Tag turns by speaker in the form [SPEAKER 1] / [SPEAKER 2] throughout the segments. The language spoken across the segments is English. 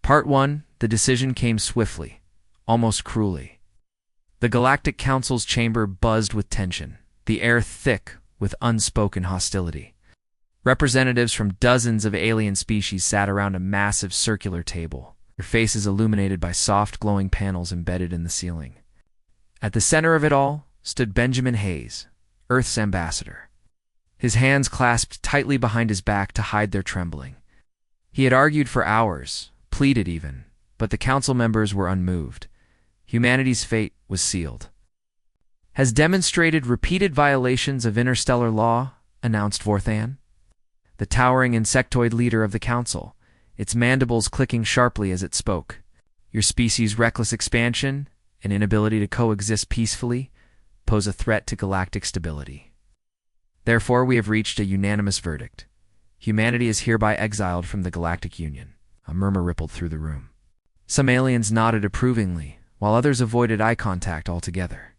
[SPEAKER 1] Part 1, the decision came swiftly, almost cruelly. The Galactic Council's chamber buzzed with tension, the air thick with unspoken hostility. Representatives from dozens of alien species sat around a massive circular table, their faces illuminated by soft glowing panels embedded in the ceiling. At the center of it all stood Benjamin Hayes, Earth's ambassador. His hands clasped tightly behind his back to hide their trembling. He had argued for hours, pleaded even, but the council members were unmoved. Humanity's fate was sealed. "Has demonstrated repeated violations of interstellar law," announced Vorthan, the towering insectoid leader of the council, its mandibles clicking sharply as it spoke. "Your species' reckless expansion and inability to coexist peacefully pose a threat to galactic stability. Therefore, we have reached a unanimous verdict. Humanity is hereby exiled from the Galactic Union." A murmur rippled through the room. Some aliens nodded approvingly, while others avoided eye contact altogether,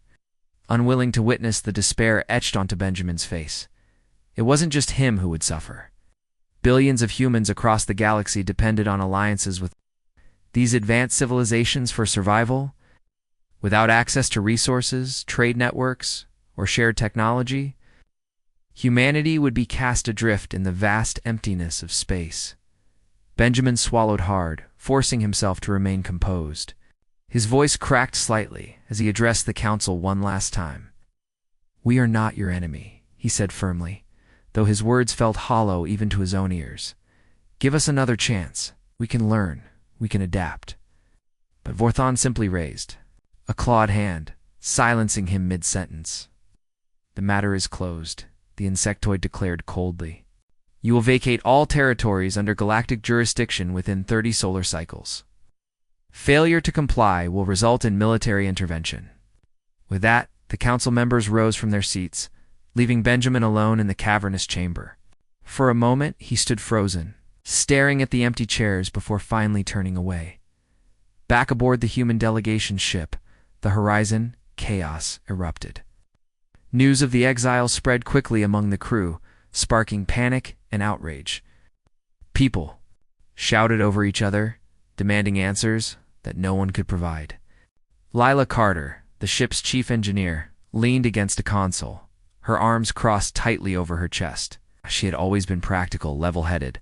[SPEAKER 1] unwilling to witness the despair etched onto Benjamin's face. It wasn't just him who would suffer. Billions of humans across the galaxy depended on alliances with these advanced civilizations for survival. Without access to resources, trade networks, or shared technology, humanity would be cast adrift in the vast emptiness of space. Benjamin swallowed hard, forcing himself to remain composed. His voice cracked slightly as he addressed the council one last time. "We are not your enemy," he said firmly, though his words felt hollow even to his own ears. "Give us another chance. We can learn. We can adapt." But Vorthan simply raised a clawed hand, silencing him mid-sentence. "The matter is closed," the insectoid declared coldly. "You will vacate all territories under galactic jurisdiction within 30 solar cycles. Failure to comply will result in military intervention." With that, the council members rose from their seats, leaving Benjamin alone in the cavernous chamber. For a moment, he stood frozen, staring at the empty chairs before finally turning away. Back aboard the human delegation ship, the horizon, chaos erupted. News of the exile spread quickly among the crew, sparking panic and outrage. People shouted over each other, demanding answers that no one could provide. Lila Carter, the ship's chief engineer, leaned against a console, her arms crossed tightly over her chest. She had always been practical, level-headed,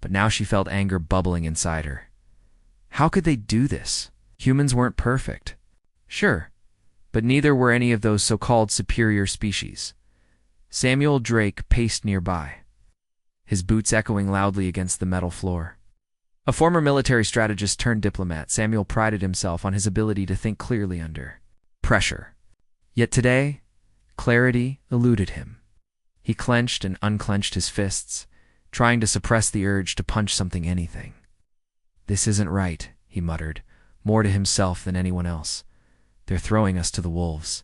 [SPEAKER 1] but now she felt anger bubbling inside her. How could they do this? Humans weren't perfect. Sure, but neither were any of those so-called superior species. Samuel Drake paced nearby, his boots echoing loudly against the metal floor. A former military strategist turned diplomat, Samuel prided himself on his ability to think clearly under pressure. Yet today, clarity eluded him. He clenched and unclenched his fists, trying to suppress the urge to punch anything. "This isn't right," he muttered, more to himself than anyone else. "They're throwing us to the wolves."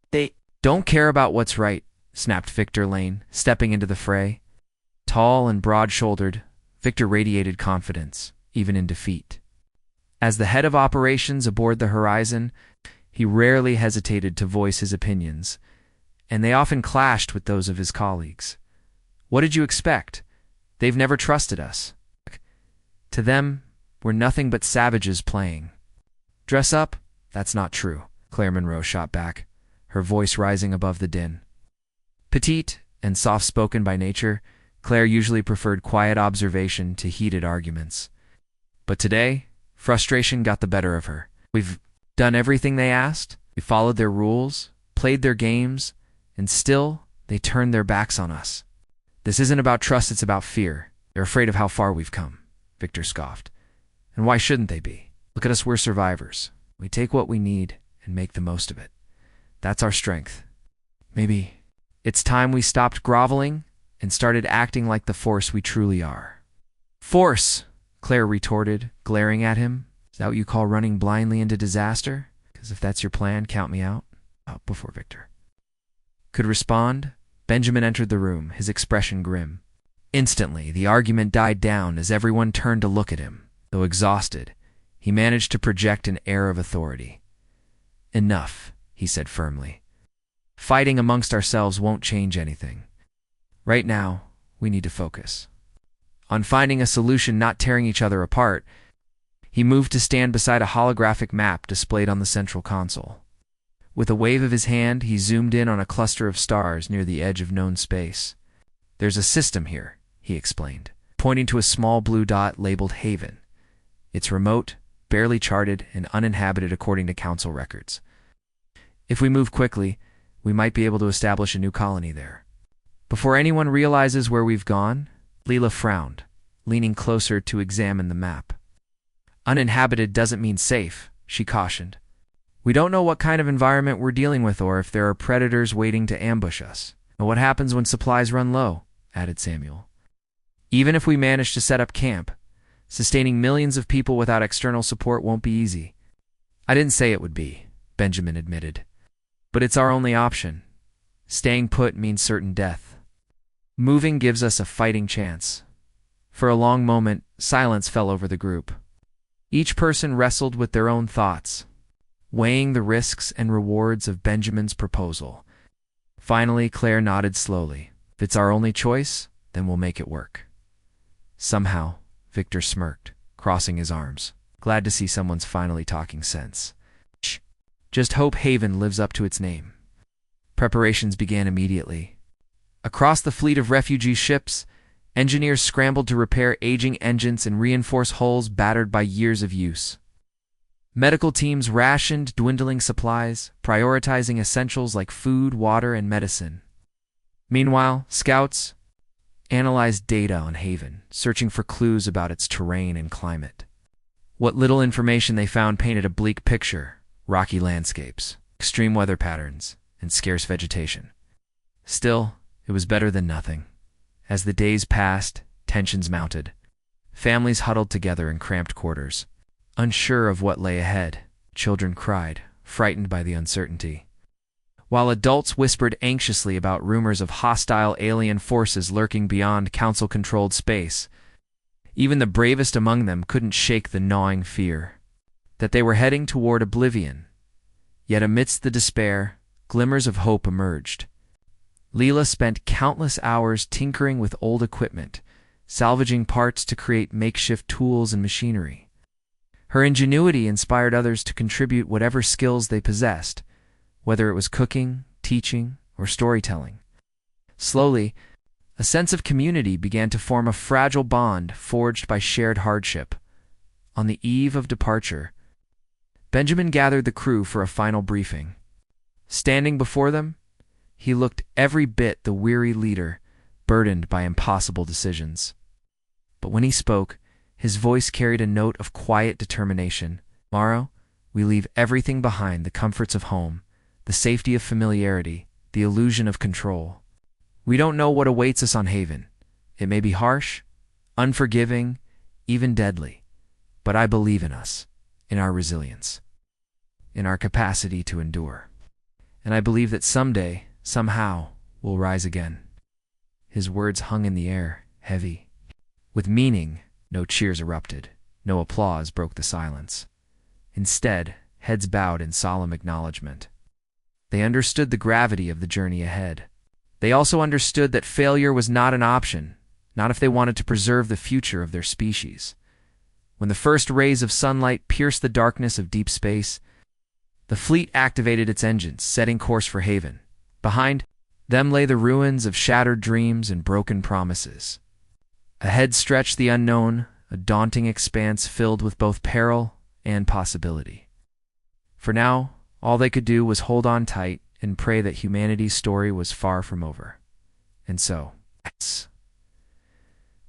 [SPEAKER 1] "They don't care about what's right," snapped Victor Lane, stepping into the fray. Tall and broad-shouldered, Victor radiated confidence, even in defeat. As the head of operations aboard the Horizon, he rarely hesitated to voice his opinions, and they often clashed with those of his colleagues. "What did you expect? They've never trusted us. To them, we're nothing but savages playing." "Dress up? That's not true," Claire Monroe shot back, her voice rising above the din. Petite and soft-spoken by nature, Claire usually preferred quiet observation to heated arguments. But today, frustration got the better of her. "We've done everything they asked, we followed their rules, played their games, and still they turned their backs on us. This isn't about trust, it's about fear. They're afraid of how far we've come," Victor scoffed. "And why shouldn't they be? Look at us, we're survivors. We take what we need and make the most of it. That's our strength. Maybe it's time we stopped groveling and started acting like the force we truly are." "Force!" Claire retorted, glaring at him. "Is that what you call running blindly into disaster? Because if that's your plan, count me out." Before Victor could respond, Benjamin entered the room, his expression grim. Instantly, the argument died down as everyone turned to look at him. Though exhausted, he managed to project an air of authority. "Enough," he said firmly. "Fighting amongst ourselves won't change anything. Right now, we need to focus on finding a solution, not tearing each other apart." He moved to stand beside a holographic map displayed on the central console. With a wave of his hand, he zoomed in on a cluster of stars near the edge of known space. "There's a system here," he explained, pointing to a small blue dot labeled Haven. "It's remote, barely charted, and uninhabited according to council records. If we move quickly, we might be able to establish a new colony there." Before anyone realizes where we've gone, Leela frowned, leaning closer to examine the map. "Uninhabited doesn't mean safe," she cautioned. "We don't know what kind of environment we're dealing with or if there are predators waiting to ambush us. And what happens when supplies run low?" added Samuel. "Even if we manage to set up camp, sustaining millions of people without external support won't be easy." "I didn't say it would be," Benjamin admitted. "But it's our only option. Staying put means certain death. Moving gives us a fighting chance." For a long moment, silence fell over the group. Each person wrestled with their own thoughts, weighing the risks and rewards of Benjamin's proposal. Finally, Claire nodded slowly. "If it's our only choice, then we'll make it work." Somehow, Victor smirked, crossing his arms, glad to see someone's finally talking sense. "Shh. Just hope Haven lives up to its name." Preparations began immediately. Across the fleet of refugee ships, engineers scrambled to repair aging engines and reinforce hulls battered by years of use. Medical teams rationed dwindling supplies, prioritizing essentials like food, water, and medicine. Meanwhile, scouts analyzed data on Haven, searching for clues about its terrain and climate. What little information they found painted a bleak picture: rocky landscapes, extreme weather patterns, and scarce vegetation. Still, it was better than nothing. As the days passed, tensions mounted. Families huddled together in cramped quarters. Unsure of what lay ahead, children cried, frightened by the uncertainty. While adults whispered anxiously about rumors of hostile alien forces lurking beyond council-controlled space, even the bravest among them couldn't shake the gnawing fear that they were heading toward oblivion. Yet amidst the despair, glimmers of hope emerged. Leela spent countless hours tinkering with old equipment, salvaging parts to create makeshift tools and machinery. Her ingenuity inspired others to contribute whatever skills they possessed, whether it was cooking, teaching, or storytelling. Slowly, a sense of community began to form, a fragile bond forged by shared hardship. On the eve of departure, Benjamin gathered the crew for a final briefing. Standing before them, he looked every bit the weary leader, burdened by impossible decisions. But when he spoke, his voice carried a note of quiet determination. "Tomorrow, we leave everything behind: the comforts of home, the safety of familiarity, the illusion of control. We don't know what awaits us on Haven. It may be harsh, unforgiving, even deadly. But I believe in us, in our resilience, in our capacity to endure. And I believe that someday, somehow, we'll rise again." His words hung in the air, heavy. With meaning, no cheers erupted. No applause broke the silence. Instead, heads bowed in solemn acknowledgement. They understood the gravity of the journey ahead. They also understood that failure was not an option, not if they wanted to preserve the future of their species. When the first rays of sunlight pierced the darkness of deep space, the fleet activated its engines, setting course for Haven. Behind them lay the ruins of shattered dreams and broken promises. Ahead stretched the unknown, a daunting expanse filled with both peril and possibility. For now, all they could do was hold on tight and pray that humanity's story was far from over. And so,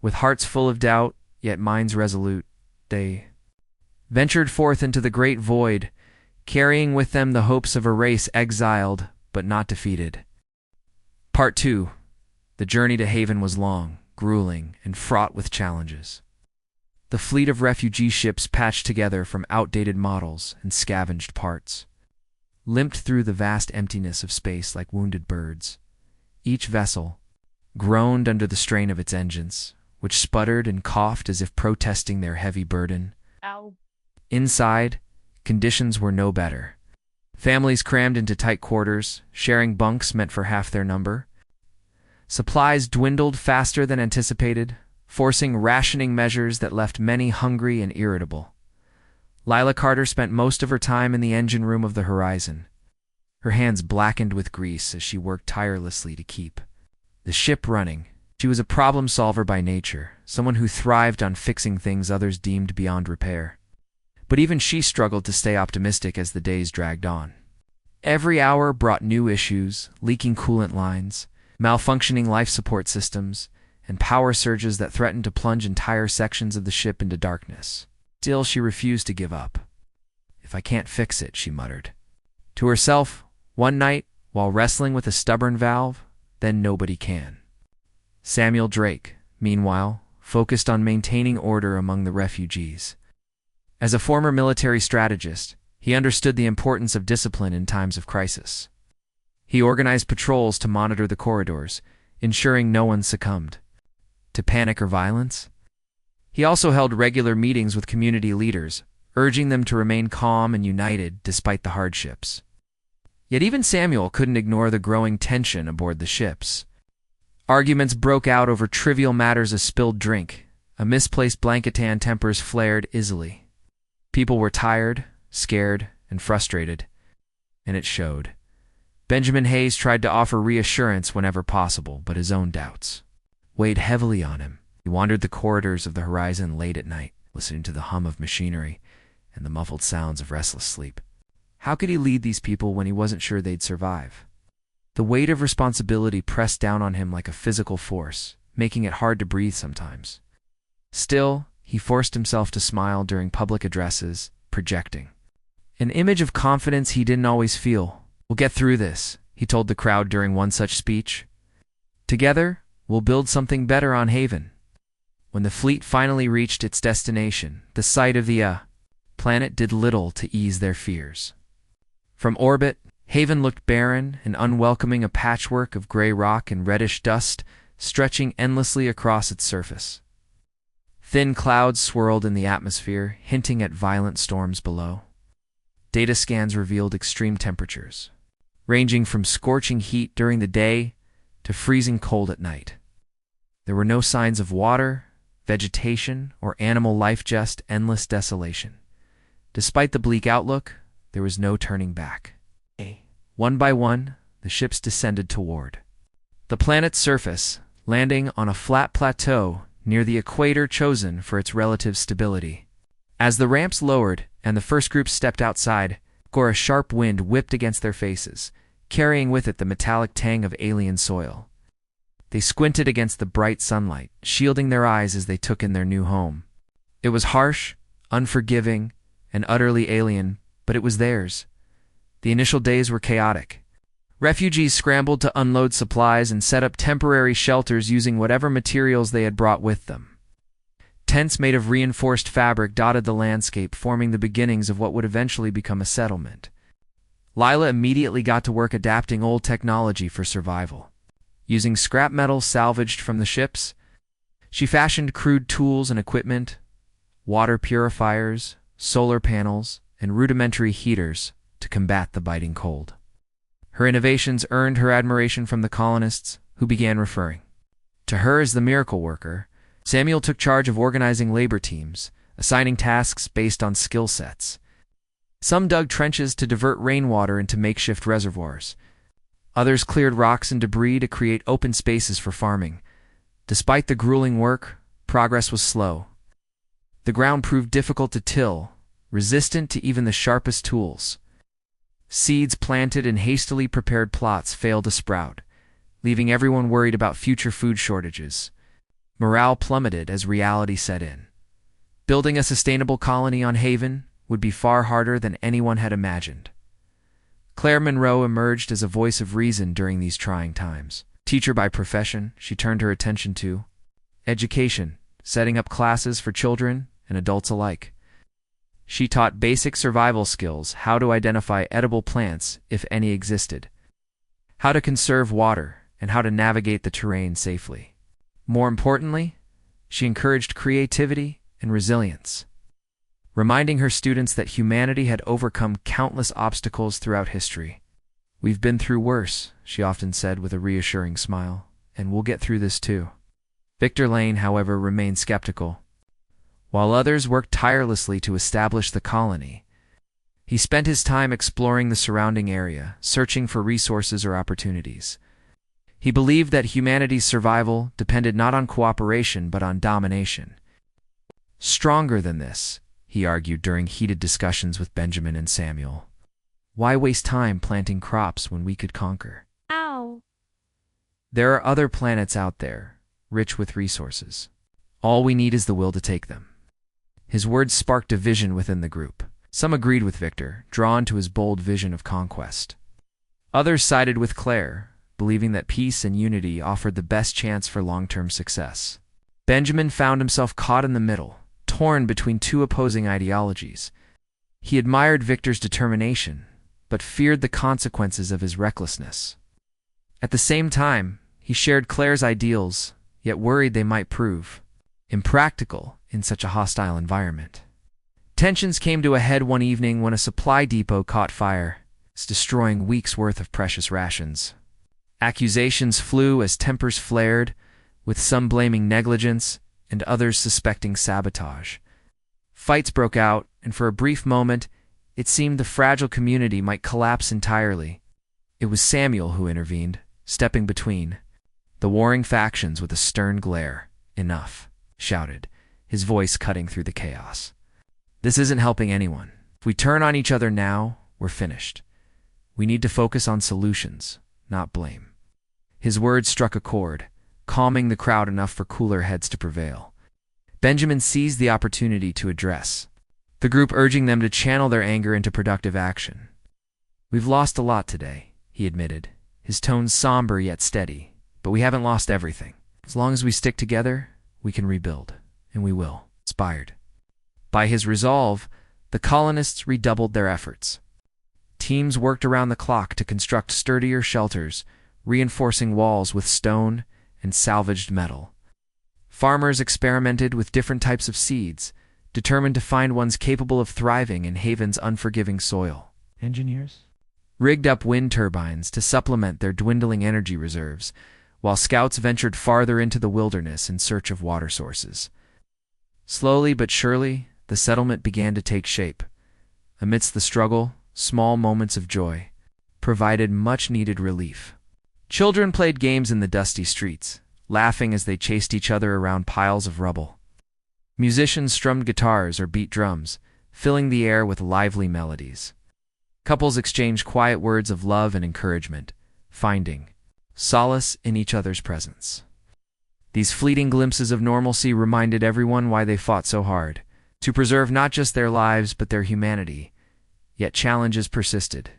[SPEAKER 1] with hearts full of doubt, yet minds resolute, they ventured forth into the great void, carrying with them the hopes of a race exiled but not defeated. Part 2. The journey to Haven was long, grueling, and fraught with challenges. The fleet of refugee ships patched together from outdated models and scavenged parts, limped through the vast emptiness of space like wounded birds. Each vessel groaned under the strain of its engines, which sputtered and coughed as if protesting their heavy burden.
[SPEAKER 2] Ow.
[SPEAKER 1] Inside, conditions were no better. Families crammed into tight quarters, sharing bunks meant for half their number. Supplies dwindled faster than anticipated, forcing rationing measures that left many hungry and irritable. Lila Carter spent most of her time in the engine room of the Horizon. Her hands blackened with grease as she worked tirelessly to keep the ship running. She was a problem solver by nature, someone who thrived on fixing things others deemed beyond repair. But even she struggled to stay optimistic as the days dragged on. Every hour brought new issues, leaking coolant lines, malfunctioning life support systems, and power surges that threatened to plunge entire sections of the ship into darkness. Still, she refused to give up. "If I can't fix it," she muttered to herself one night while wrestling with a stubborn valve, "then nobody can." Samuel Drake, meanwhile, focused on maintaining order among the refugees. As a former military strategist, he understood the importance of discipline in times of crisis. He organized patrols to monitor the corridors, ensuring no one succumbed to panic or violence. He also held regular meetings with community leaders, urging them to remain calm and united despite the hardships. Yet even Samuel couldn't ignore the growing tension aboard the ships. Arguments broke out over trivial matters: a spilled drink, a misplaced blanket, and tempers flared easily. People were tired, scared, and frustrated, and it showed. Benjamin Hayes tried to offer reassurance whenever possible, but his own doubts weighed heavily on him. He wandered the corridors of the Horizon late at night, listening to the hum of machinery and the muffled sounds of restless sleep. How could he lead these people when he wasn't sure they'd survive? The weight of responsibility pressed down on him like a physical force, making it hard to breathe sometimes. Still, he forced himself to smile during public addresses, projecting an image of confidence he didn't always feel. "We'll get through this," he told the crowd during one such speech. "Together, we'll build something better on Haven." When the fleet finally reached its destination, the sight of the planet did little to ease their fears. From orbit, Haven looked barren and unwelcoming, a patchwork of gray rock and reddish dust stretching endlessly across its surface. Thin clouds swirled in the atmosphere, hinting at violent storms below. Data scans revealed extreme temperatures, ranging from scorching heat during the day to freezing cold at night. There were no signs of water, vegetation, or animal life, just endless desolation. Despite the bleak outlook, there was no turning back. One by one, the ships descended toward the planet's surface, landing on a flat plateau near the equator chosen for its relative stability. As the ramps lowered and the first group stepped outside, a sharp wind whipped against their faces, carrying with it the metallic tang of alien soil. They squinted against the bright sunlight, shielding their eyes as they took in their new home. It was harsh, unforgiving, and utterly alien, but it was theirs. The initial days were chaotic. Refugees scrambled to unload supplies and set up temporary shelters using whatever materials they had brought with them. Tents made of reinforced fabric dotted the landscape, forming the beginnings of what would eventually become a settlement. Lila immediately got to work adapting old technology for survival. Using scrap metal salvaged from the ships, she fashioned crude tools and equipment, water purifiers, solar panels, and rudimentary heaters to combat the biting cold. Her innovations earned her admiration from the colonists, who began referring to her as the miracle worker. Samuel took charge of organizing labor teams, assigning tasks based on skill sets. Some dug trenches to divert rainwater into makeshift reservoirs. Others cleared rocks and debris to create open spaces for farming. Despite the grueling work, progress was slow. The ground proved difficult to till, resistant to even the sharpest tools. Seeds planted in hastily prepared plots failed to sprout, leaving everyone worried about future food shortages. Morale plummeted as reality set in. Building a sustainable colony on Haven would be far harder than anyone had imagined. Claire Monroe emerged as a voice of reason during these trying times. Teacher by profession, she turned her attention to education, setting up classes for children and adults alike. She taught basic survival skills: how to identify edible plants, if any existed, how to conserve water, and how to navigate the terrain safely. More importantly, she encouraged creativity and resilience, reminding her students that humanity had overcome countless obstacles throughout history. "We've been through worse," she often said with a reassuring smile, "and we'll get through this too." Victor Lane, however, remained skeptical. while others worked tirelessly to establish the colony. He spent his time exploring the surrounding area, searching for resources or opportunities. He believed that humanity's survival depended not on cooperation but on domination. Stronger than this, he argued during heated discussions with Benjamin and Samuel. Why waste time planting crops when we could conquer?
[SPEAKER 2] Ow!
[SPEAKER 1] There are other planets out there, rich with resources. All we need is the will to take them. His words sparked division within the group. Some agreed with Victor, drawn to his bold vision of conquest. Others sided with Claire, believing that peace and unity offered the best chance for long-term success. Benjamin found himself caught in the middle, torn between two opposing ideologies. He admired Victor's determination, but feared the consequences of his recklessness. At the same time, he shared Claire's ideals, yet worried they might prove impractical in such a hostile environment. Tensions came to a head one evening when a supply depot caught fire, destroying weeks' worth of precious rations. Accusations flew as tempers flared, with some blaming negligence and others suspecting sabotage. Fights broke out, and for a brief moment, it seemed the fragile community might collapse entirely. It was Samuel who intervened, stepping between the warring factions with a stern glare. "Enough," shouted, his voice cutting through the chaos. "This isn't helping anyone. If we turn on each other now, we're finished. We need to focus on solutions, not blame." His words struck a chord, calming the crowd enough for cooler heads to prevail. Benjamin seized the opportunity to address the group, urging them to channel their anger into productive action. "We've lost a lot today," he admitted, his tone somber yet steady, "but we haven't lost everything. As long as we stick together, we can rebuild, and we will." Inspired by his resolve, the colonists redoubled their efforts. Teams worked around the clock to construct sturdier shelters, reinforcing walls with stone and salvaged metal. Farmers experimented with different types of seeds, determined to find ones capable of thriving in Haven's unforgiving soil. Engineers rigged up wind turbines to supplement their dwindling energy reserves, while scouts ventured farther into the wilderness in search of water sources. Slowly but surely, the settlement began to take shape. Amidst the struggle, small moments of joy provided much-needed relief. Children played games in the dusty streets, laughing as they chased each other around piles of rubble. Musicians strummed guitars or beat drums, filling the air with lively melodies. Couples exchanged quiet words of love and encouragement, finding solace in each other's presence. These fleeting glimpses of normalcy reminded everyone why they fought so hard, to preserve not just their lives but their humanity. Yet challenges persisted.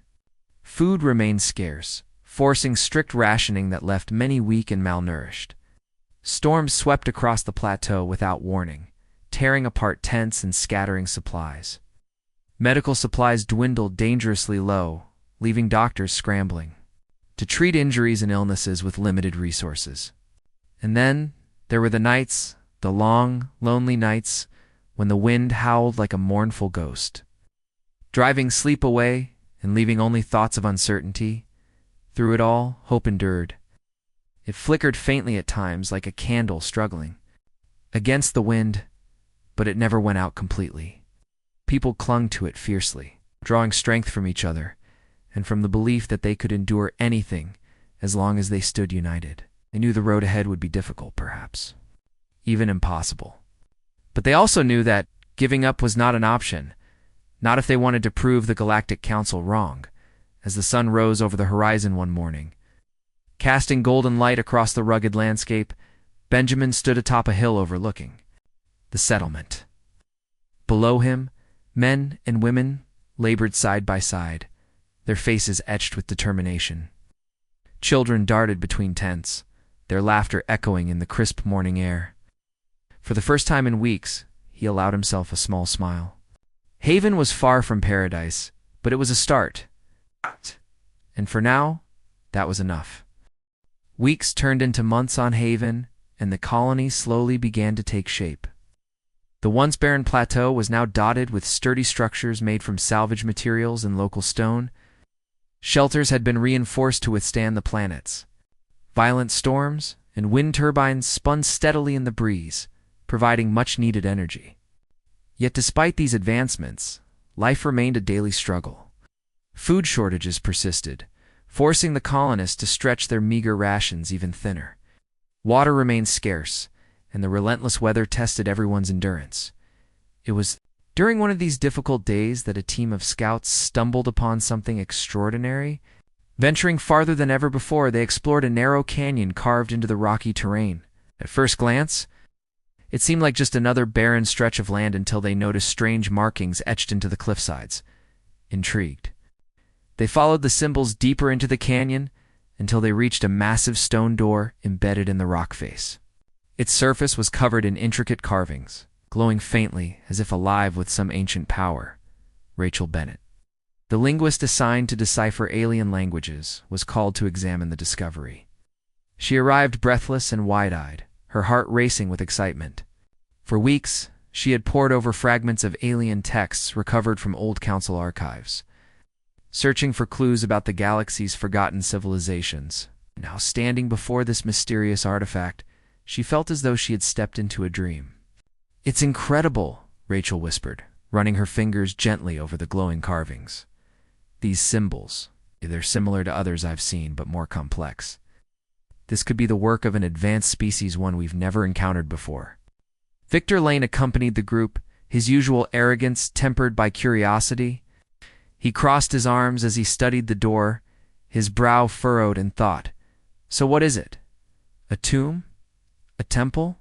[SPEAKER 1] Food remained scarce, forcing strict rationing that left many weak and malnourished. Storms swept across the plateau without warning, tearing apart tents and scattering supplies. Medical supplies dwindled dangerously low, leaving doctors scrambling to treat injuries and illnesses with limited resources. And then there were the nights, the long, lonely nights, when the wind howled like a mournful ghost, driving sleep away and leaving only thoughts of uncertainty. Through it all, hope endured. It flickered faintly at times like a candle struggling against the wind, but it never went out completely. People clung to it fiercely, drawing strength from each other and from the belief that they could endure anything as long as they stood united. They knew the road ahead would be difficult, perhaps even impossible. But they also knew that giving up was not an option, not if they wanted to prove the Galactic Council wrong. As the sun rose over the horizon one morning, casting golden light across the rugged landscape, Benjamin stood atop a hill overlooking the settlement. Below him, men and women labored side by side, their faces etched with determination. Children darted between tents, their laughter echoing in the crisp morning air. For the first time in weeks, he allowed himself a small smile. Haven was far from paradise, but it was a start. And for now, that was enough. Weeks turned into months on Haven, and the colony slowly began to take shape. The once barren plateau was now dotted with sturdy structures made from salvage materials and local stone. Shelters had been reinforced to withstand the planets. Violent storms and wind turbines spun steadily in the breeze, providing much-needed energy. Yet despite these advancements, life remained a daily struggle. Food shortages persisted, forcing the colonists to stretch their meager rations even thinner. Water remained scarce, and the relentless weather tested everyone's endurance. It was during one of these difficult days that a team of scouts stumbled upon something extraordinary. Venturing farther than ever before, they explored a narrow canyon carved into the rocky terrain. At first glance, it seemed like just another barren stretch of land until they noticed strange markings etched into the cliffsides. Intrigued, they followed the symbols deeper into the canyon until they reached a massive stone door embedded in the rock face. Its surface was covered in intricate carvings, glowing faintly as if alive with some ancient power. Rachel Bennett, the linguist assigned to decipher alien languages, was called to examine the discovery. She arrived breathless and wide-eyed, her heart racing with excitement. For weeks, she had pored over fragments of alien texts recovered from old council archives, searching for clues about the galaxy's forgotten civilizations. Now, standing before this mysterious artifact, she felt as though she had stepped into a dream. "It's incredible," Rachel whispered, running her fingers gently over the glowing carvings. "These symbols, they're similar to others I've seen, but more complex. This could be the work of an advanced species, one we've never encountered before." Victor Lane accompanied the group, his usual arrogance tempered by curiosity. He crossed his arms as he studied the door, his brow furrowed in thought. "So what is it? A tomb? A temple?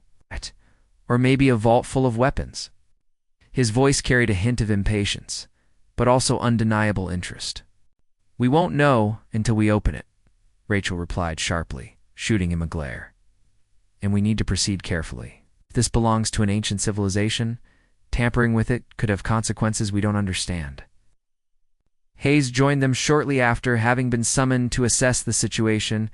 [SPEAKER 1] Or maybe a vault full of weapons?" His voice carried a hint of impatience, but also undeniable interest. "We won't know until we open it," Rachel replied sharply, shooting him a glare. "And we need to proceed carefully. If this belongs to an ancient civilization, tampering with it could have consequences we don't understand." Hayes joined them shortly after, having been summoned to assess the situation.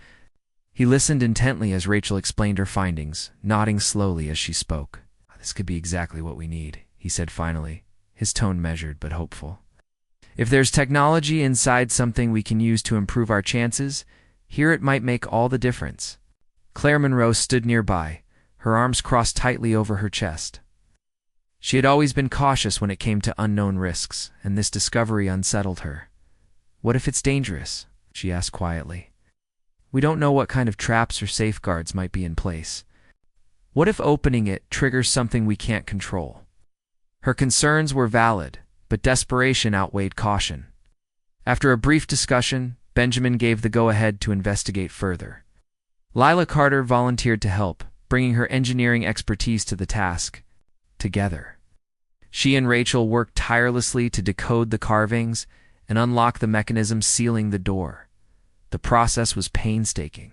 [SPEAKER 1] He listened intently as Rachel explained her findings, nodding slowly as she spoke. "This could be exactly what we need," he said finally, his tone measured but hopeful. "If there's technology inside something we can use to improve our chances, here it might make all the difference." Claire Monroe stood nearby, her arms crossed tightly over her chest. She had always been cautious when it came to unknown risks, and this discovery unsettled her. "What if it's dangerous?" she asked quietly. "We don't know what kind of traps or safeguards might be in place. What if opening it triggers something we can't control?" Her concerns were valid, but desperation outweighed caution. After a brief discussion, Benjamin gave the go-ahead to investigate further. Lila Carter volunteered to help, bringing her engineering expertise to the task. Together, she and Rachel worked tirelessly to decode the carvings and unlock the mechanism sealing the door. The process was painstaking.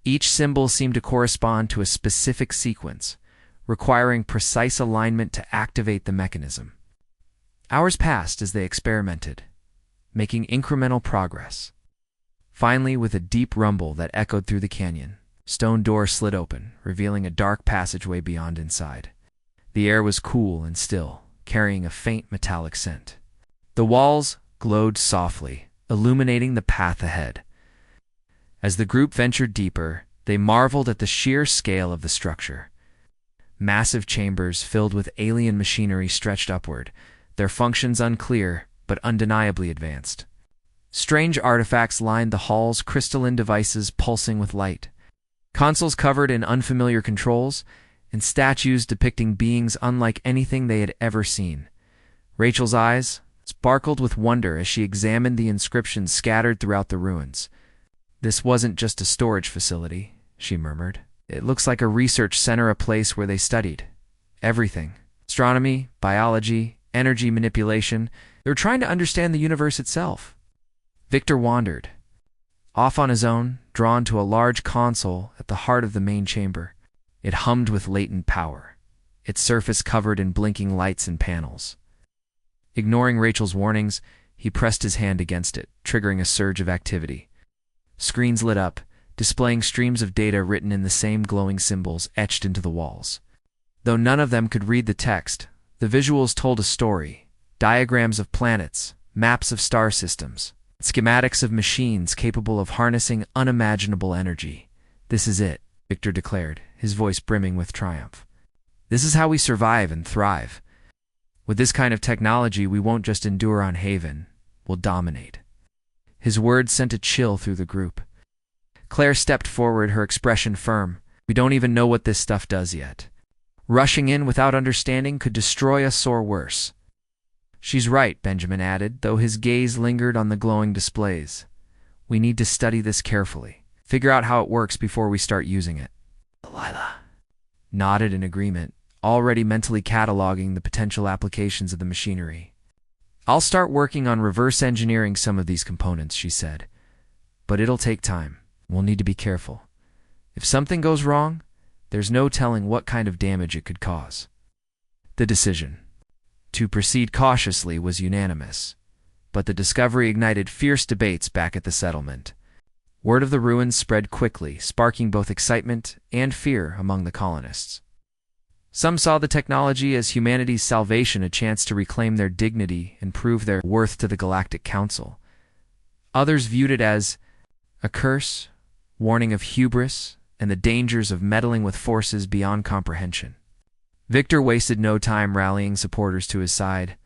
[SPEAKER 1] Each symbol seemed to correspond to a specific sequence, requiring precise alignment to activate the mechanism. Hours passed as they experimented, making incremental progress. Finally, with a deep rumble that echoed through the canyon, stone door slid open, revealing a dark passageway beyond inside. The air was cool and still, carrying a faint metallic scent. The walls glowed softly, illuminating the path ahead. As the group ventured deeper, they marveled at the sheer scale of the structure. Massive chambers filled with alien machinery stretched upward, their functions unclear but undeniably advanced. Strange artifacts lined the halls, crystalline devices pulsing with light. Consoles covered in unfamiliar controls, and statues depicting beings unlike anything they had ever seen. Rachel's eyes sparkled with wonder as she examined the inscriptions scattered throughout the ruins. "This wasn't just a storage facility," she murmured. "It looks like a research center, a place where they studied everything. Astronomy, biology, energy manipulation. They were trying to understand the universe itself." Victor wandered, off on his own, drawn to a large console at the heart of the main chamber. It hummed with latent power, its surface covered in blinking lights and panels. Ignoring Rachel's warnings, he pressed his hand against it, triggering a surge of activity. Screens lit up, displaying streams of data written in the same glowing symbols etched into the walls. Though none of them could read the text, the visuals told a story: diagrams of planets, maps of star systems, schematics of machines capable of harnessing unimaginable energy. "This is it," Victor declared, his voice brimming with triumph. "This is how we survive and thrive." With this kind of technology, we won't just endure on Haven, we'll dominate. His words sent a chill through the group. Claire stepped forward, her expression firm. We don't even know what this stuff does yet. Rushing in without understanding could destroy us or worse. She's right, Benjamin added, though his gaze lingered on the glowing displays. We need to study this carefully. Figure out how it works before we start using it. Delilah nodded in agreement, already mentally cataloging the potential applications of the machinery. I'll start working on reverse engineering some of these components, she said. But it'll take time. We'll need to be careful. If something goes wrong, there's no telling what kind of damage it could cause. The decision to proceed cautiously was unanimous, but the discovery ignited fierce debates back at the settlement. Word of the ruins spread quickly, sparking both excitement and fear among the colonists. Some saw the technology as humanity's salvation, a chance to reclaim their dignity and prove their worth to the Galactic Council. Others viewed it as a curse, warning of hubris and the dangers of meddling with forces beyond comprehension. Victor wasted no time rallying supporters to his side.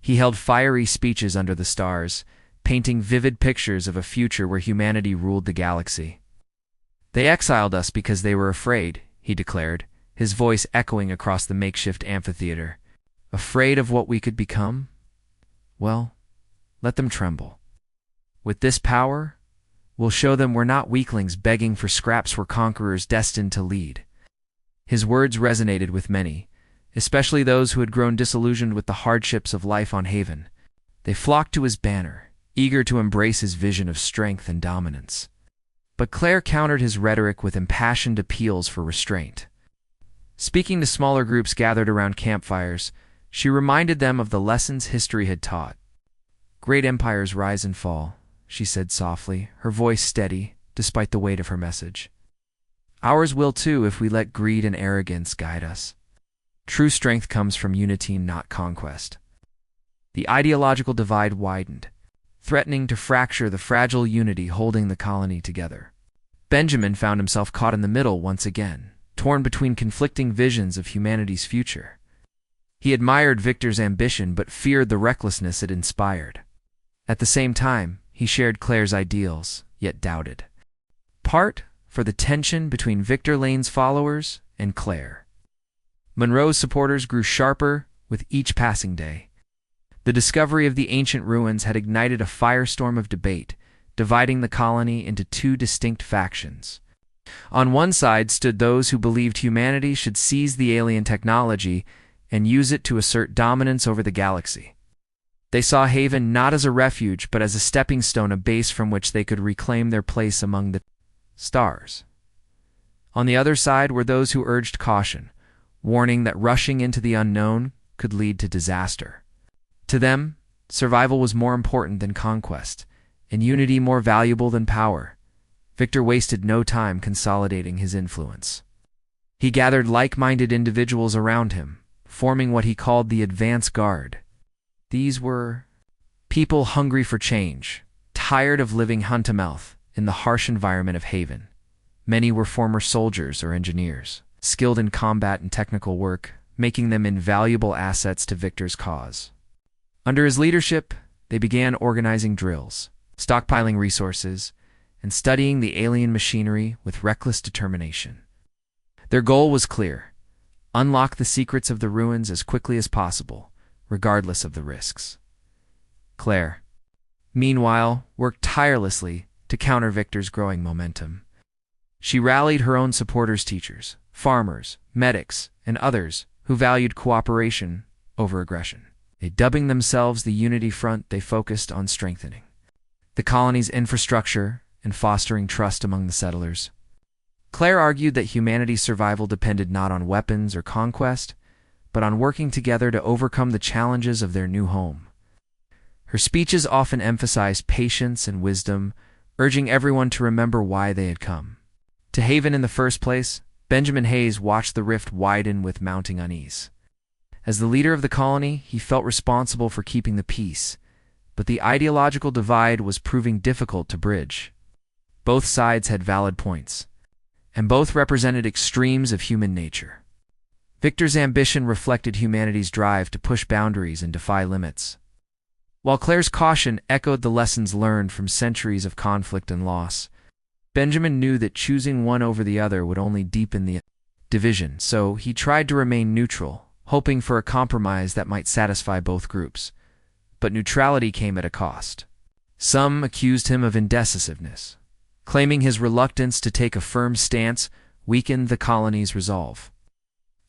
[SPEAKER 1] He held fiery speeches under the stars, painting vivid pictures of a future where humanity ruled the galaxy. They exiled us because they were afraid, he declared, his voice echoing across the makeshift amphitheater. Afraid of what we could become? Well, let them tremble. With this power, we'll show them we're not weaklings begging for scraps, we're conquerors destined to lead. His words resonated with many, especially those who had grown disillusioned with the hardships of life on Haven. They flocked to his banner, eager to embrace his vision of strength and dominance. But Claire countered his rhetoric with impassioned appeals for restraint. Speaking to smaller groups gathered around campfires, she reminded them of the lessons history had taught. Great empires rise and fall, she said softly, her voice steady, despite the weight of her message. Ours will too if we let greed and arrogance guide us. True strength comes from unity, not conquest. The ideological divide widened, threatening to fracture the fragile unity holding the colony together. Benjamin found himself caught in the middle once again, torn between conflicting visions of humanity's future. He admired Victor's ambition but feared the recklessness it inspired. At the same time, he shared Claire's ideals, yet doubted. Part for the tension between Victor Lane's followers and Claire. Monroe's supporters grew sharper with each passing day. The discovery of the ancient ruins had ignited a firestorm of debate, dividing the colony into two distinct factions. On one side stood those who believed humanity should seize the alien technology and use it to assert dominance over the galaxy. They saw Haven not as a refuge but as a stepping stone, a base from which they could reclaim their place among the stars. On the other side were those who urged caution, warning that rushing into the unknown could lead to disaster. To them, survival was more important than conquest, and unity more valuable than power. Victor wasted no time consolidating his influence. He gathered like-minded individuals around him, forming what he called the advance guard. These were people hungry for change, tired of living hand-to-mouth in the harsh environment of Haven. Many were former soldiers or engineers, skilled in combat and technical work, making them invaluable assets to Victor's cause. Under his leadership, they began organizing drills, stockpiling resources, and studying the alien machinery with reckless determination. Their goal was clear: unlock the secrets of the ruins as quickly as possible, regardless of the risks. Claire, meanwhile, worked tirelessly to counter Victor's growing momentum. She rallied her own supporters, teachers, farmers, medics, and others who valued cooperation over aggression. Dubbing themselves the Unity Front, they focused on strengthening the colony's infrastructure and fostering trust among the settlers. Claire argued that humanity's survival depended not on weapons or conquest, but on working together to overcome the challenges of their new home. Her speeches often emphasized patience and wisdom, urging everyone to remember why they had come. To Haven in the first place, Benjamin Hayes watched the rift widen with mounting unease. As the leader of the colony, he felt responsible for keeping the peace, but the ideological divide was proving difficult to bridge. Both sides had valid points, and both represented extremes of human nature. Victor's ambition reflected humanity's drive to push boundaries and defy limits, while Claire's caution echoed the lessons learned from centuries of conflict and loss. Benjamin knew that choosing one over the other would only deepen the division, so he tried to remain neutral, hoping for a compromise that might satisfy both groups. But neutrality came at a cost. Some accused him of indecisiveness, claiming his reluctance to take a firm stance weakened the colony's resolve.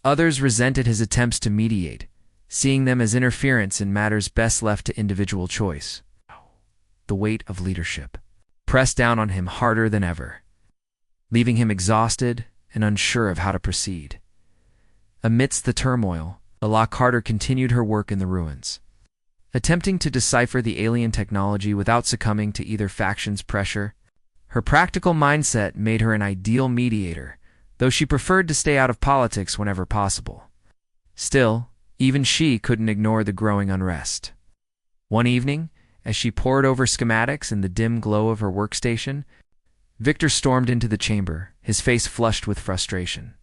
[SPEAKER 1] Others resented his attempts to mediate, seeing them as interference in matters best left to individual choice. The weight of leadership pressed down on him harder than ever, leaving him exhausted and unsure of how to proceed. Amidst the turmoil, La Carter continued her work in the ruins, attempting to decipher the alien technology without succumbing to either faction's pressure. Her practical mindset made her an ideal mediator, though she preferred to stay out of politics whenever possible. Still, even she couldn't ignore the growing unrest. One evening, as she pored over schematics in the dim glow of her workstation, Victor stormed into the chamber, his face flushed with frustration.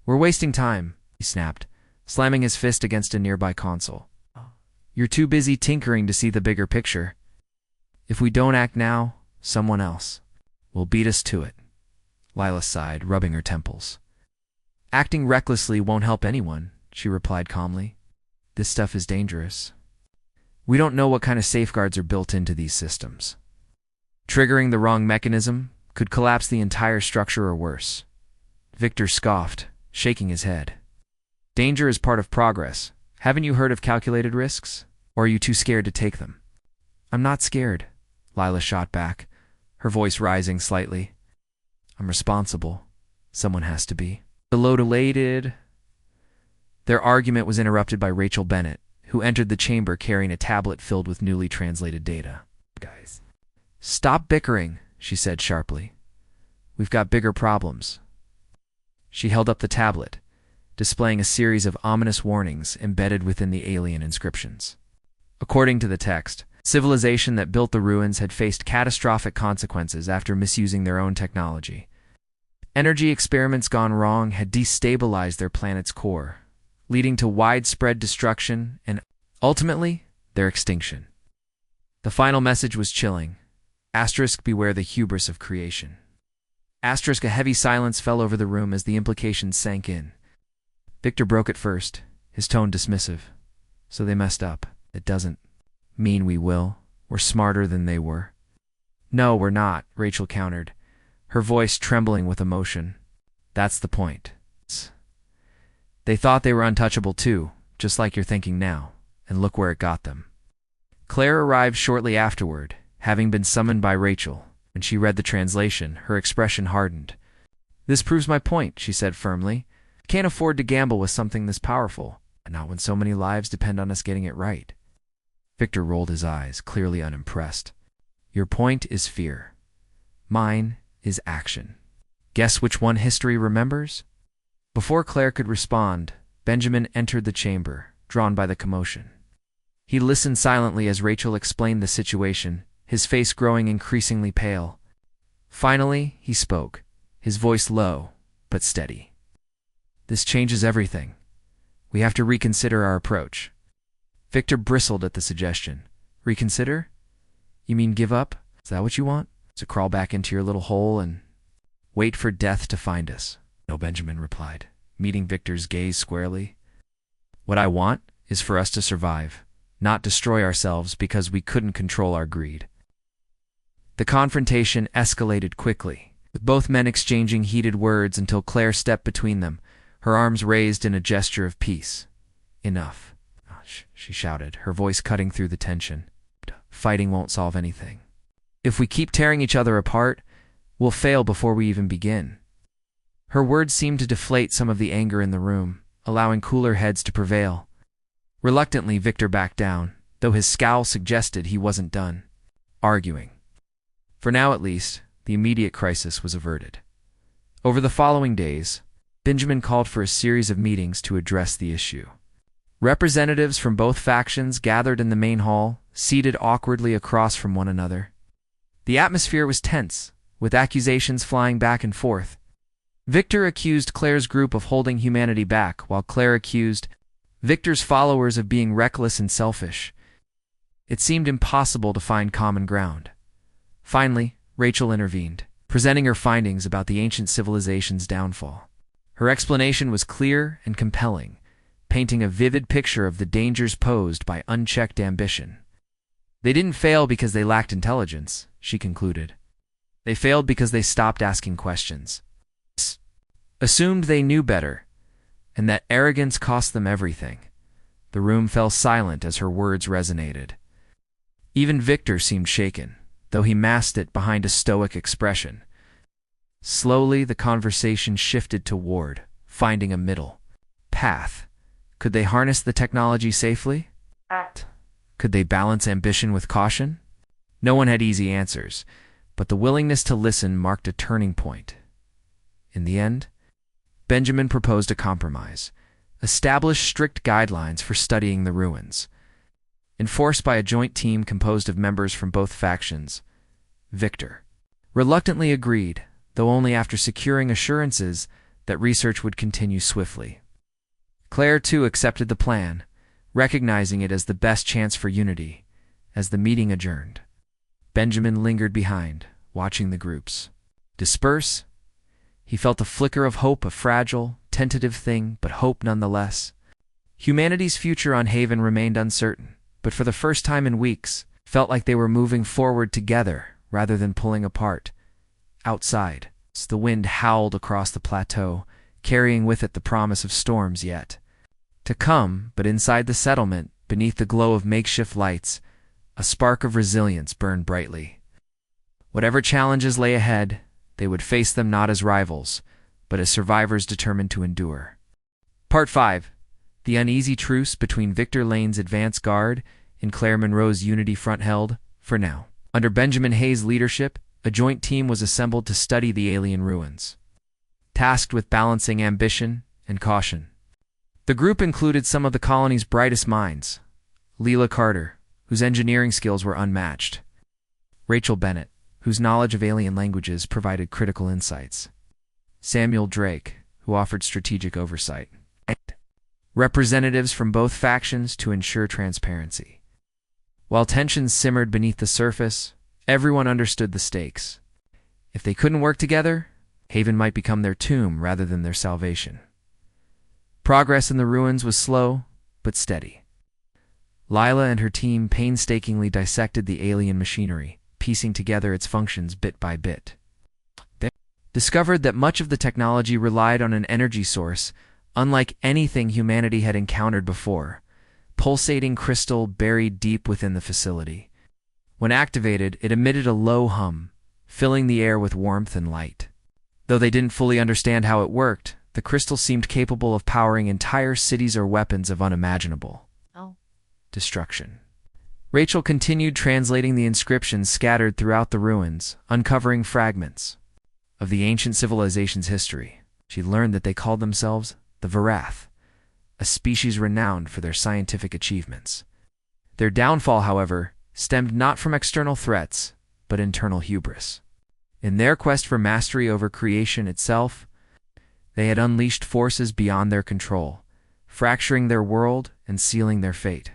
[SPEAKER 1] "We're wasting time," he snapped, slamming his fist against a nearby console. "You're too busy tinkering to see the bigger picture. If we don't act now, someone else will beat us to it." Lila sighed, rubbing her temples. "Acting recklessly won't help anyone," she replied calmly. "This stuff is dangerous. We don't know what kind of safeguards are built into these systems. Triggering the wrong mechanism could collapse the entire structure or worse." Victor scoffed, shaking his head. "Danger is part of progress. Haven't you heard of calculated risks? Or are you too scared to take them?" "I'm not scared," Lila shot back, her voice rising slightly. "I'm responsible. Someone has to be." The load-elated. Their argument was interrupted by Rachel Bennett, who entered the chamber carrying a tablet filled with newly translated data. "Guys, stop bickering," she said sharply. "We've got bigger problems." She held up the tablet, displaying a series of ominous warnings embedded within the alien inscriptions. According to the text, civilization that built the ruins had faced catastrophic consequences after misusing their own technology. Energy experiments gone wrong had destabilized their planet's core, leading to widespread destruction and, ultimately, their extinction. The final message was chilling. Asterisk, beware the hubris of creation. Asterisk, a heavy silence fell over the room as the implications sank in. Victor broke it first, his tone dismissive. "So they messed up. It doesn't mean we will. We're smarter than they were." "No, we're not," Rachel countered, her voice trembling with emotion. "That's the point. They thought they were untouchable too, just like you're thinking now, and look where it got them." Claire arrived shortly afterward, having been summoned by Rachel. When she read the translation, her expression hardened. "This proves my point," she said firmly. "Can't afford to gamble with something this powerful, and not when so many lives depend on us getting it right." Victor rolled his eyes, clearly unimpressed. "Your point is fear. Mine is action. Guess which one history remembers?" Before Claire could respond, Benjamin entered the chamber, drawn by the commotion. He listened silently as Rachel explained the situation, his face growing increasingly pale. Finally, he spoke, his voice low, but steady. "This changes everything. We have to reconsider our approach." Victor bristled at the suggestion. "Reconsider? You mean give up? Is that what you want? To crawl back into your little hole and wait for death to find us?" "No," Benjamin replied, meeting Victor's gaze squarely. "What I want is for us to survive, not destroy ourselves because we couldn't control our greed." The confrontation escalated quickly, with both men exchanging heated words until Claire stepped between them, her arms raised in a gesture of peace. "Enough," she shouted, her voice cutting through the tension. "Fighting won't solve anything. If we keep tearing each other apart, we'll fail before we even begin." Her words seemed to deflate some of the anger in the room, allowing cooler heads to prevail. Reluctantly, Victor backed down, though his scowl suggested he wasn't done arguing. For now, at least, the immediate crisis was averted. Over the following days, Benjamin called for a series of meetings to address the issue. Representatives from both factions gathered in the main hall, seated awkwardly across from one another. The atmosphere was tense, with accusations flying back and forth. Victor accused Claire's group of holding humanity back, while Claire accused Victor's followers of being reckless and selfish. It seemed impossible to find common ground. Finally, Rachel intervened, presenting her findings about the ancient civilization's downfall. Her explanation was clear and compelling, painting a vivid picture of the dangers posed by unchecked ambition. They didn't fail because they lacked intelligence, she concluded. They failed because they stopped asking questions, assumed they knew better, and that arrogance cost them everything. The room fell silent as her words resonated. Even Victor seemed shaken, though he masked it behind a stoic expression. Slowly, the conversation shifted toward finding a middle path. Could they harness the technology safely? Could they balance ambition with caution? No one had easy answers, but the willingness to listen marked a turning point. In the end, Benjamin proposed a compromise: establish strict guidelines for studying the ruins. Enforced by a joint team composed of members from both factions, Victor reluctantly agreed, though only after securing assurances that research would continue swiftly. Claire, too, accepted the plan, recognizing it as the best chance for unity. As the meeting adjourned, Benjamin lingered behind, watching the groups disperse. He felt a flicker of hope, a fragile, tentative thing, but hope nonetheless. Humanity's future on Haven remained uncertain, but for the first time in weeks, felt like they were moving forward together rather than pulling apart. Outside, the wind howled across the plateau, carrying with it the promise of storms yet to come, but inside the settlement, beneath the glow of makeshift lights, a spark of resilience burned brightly. Whatever challenges lay ahead, they would face them not as rivals, but as survivors determined to endure. Part 5. The uneasy truce between Victor Lane's advance guard and Claire Monroe's Unity front held, for now. Under Benjamin Hayes' leadership, a joint team was assembled to study the alien ruins, tasked with balancing ambition and caution. The group included some of the colony's brightest minds: Leela Carter, whose engineering skills were unmatched; Rachel Bennett, whose knowledge of alien languages provided critical insights; Samuel Drake, who offered strategic oversight; and representatives from both factions to ensure transparency. While tensions simmered beneath the surface, everyone understood the stakes. If they couldn't work together, Haven might become their tomb rather than their salvation. Progress in the ruins was slow, but steady. Lila and her team painstakingly dissected the alien machinery, piecing together its functions bit by bit. They discovered that much of the technology relied on an energy source unlike anything humanity had encountered before: pulsating crystal buried deep within the facility. When activated, it emitted a low hum, filling the air with warmth and light. Though they didn't fully understand how it worked, the crystal seemed capable of powering entire cities or weapons of unimaginable destruction. Rachel continued translating the inscriptions scattered throughout the ruins, uncovering fragments of the ancient civilization's history. She learned that they called themselves the Varath, a species renowned for their scientific achievements. Their downfall, however, stemmed not from external threats, but internal hubris. In their quest for mastery over creation itself, they had unleashed forces beyond their control, fracturing their world and sealing their fate.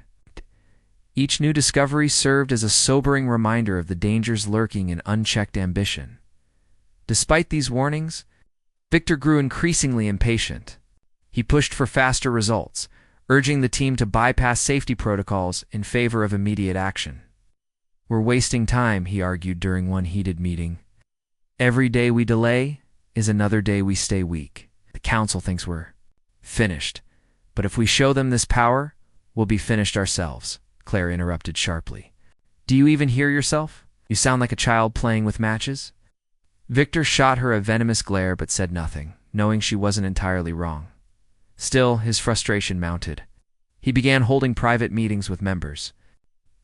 [SPEAKER 1] Each new discovery served as a sobering reminder of the dangers lurking in unchecked ambition. Despite these warnings, Victor grew increasingly impatient. He pushed for faster results, urging the team to bypass safety protocols in favor of immediate action. "We're wasting time," he argued during one heated meeting. "Every day we delay is another day we stay weak. The council thinks we're finished, but if we show them this power, we'll be finished ourselves," Claire interrupted sharply. "Do you even hear yourself? You sound like a child playing with matches." Victor shot her a venomous glare but said nothing, knowing she wasn't entirely wrong. Still, his frustration mounted. He began holding private meetings with members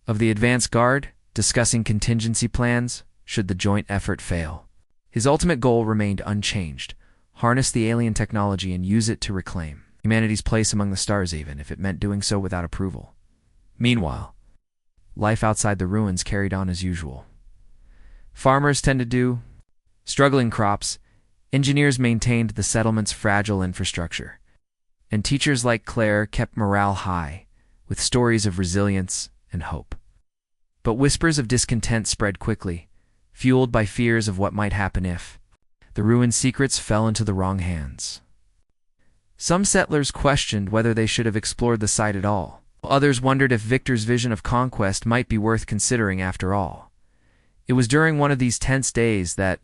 [SPEAKER 1] of the advance guard, discussing contingency plans should the joint effort fail. His ultimate goal remained unchanged: harness the alien technology and use it to reclaim humanity's place among the stars, even if it meant doing so without approval. Meanwhile, life outside the ruins carried on as usual. Farmers tended to struggling crops, Engineers maintained the settlement's fragile infrastructure, and teachers like Claire kept morale high, with stories of resilience and hope. But whispers of discontent spread quickly, fueled by fears of what might happen if the ruined secrets fell into the wrong hands. Some settlers questioned whether they should have explored the site at all. Others wondered if Victor's vision of conquest might be worth considering after all. It was during one of these tense days that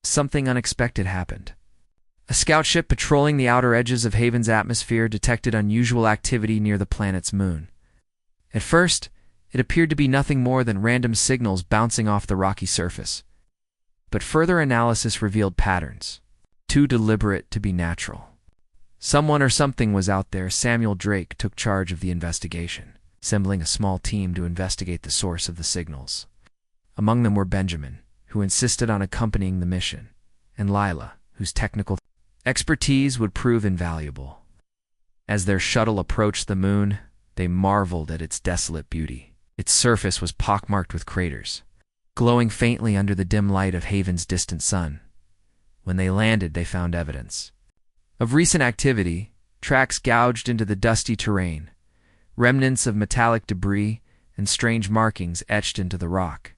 [SPEAKER 1] something unexpected happened. A scout ship patrolling the outer edges of Haven's atmosphere detected unusual activity near the planet's moon. At first, it appeared to be nothing more than random signals bouncing off the rocky surface. But further analysis revealed patterns, too deliberate to be natural. Someone or something was out there. Samuel Drake took charge of the investigation, assembling a small team to investigate the source of the signals. Among them were Benjamin, who insisted on accompanying the mission, and Lila, whose technical expertise would prove invaluable. As their shuttle approached the moon, they marveled at its desolate beauty. Its surface was pockmarked with craters, glowing faintly under the dim light of Haven's distant sun. When they landed, they found evidence of recent activity, tracks gouged into the dusty terrain, remnants of metallic debris, and strange markings etched into the rock.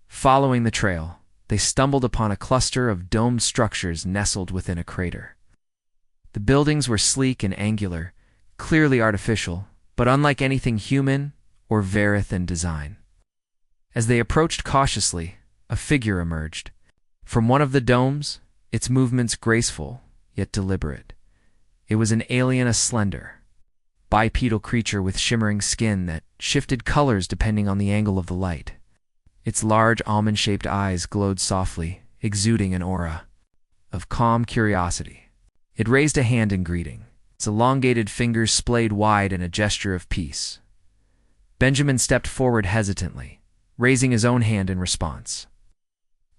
[SPEAKER 1] Following the trail, they stumbled upon a cluster of domed structures nestled within a crater. The buildings were sleek and angular, clearly artificial, but unlike anything human or Verith in design. As they approached cautiously, a figure emerged. From one of the domes, its movements graceful, yet deliberate. It was an alien, a slender, bipedal creature with shimmering skin that shifted colors depending on the angle of the light. Its large almond-shaped eyes glowed softly, exuding an aura of calm curiosity. It raised a hand in greeting, its elongated fingers splayed wide in a gesture of peace. Benjamin stepped forward hesitantly, raising his own hand in response.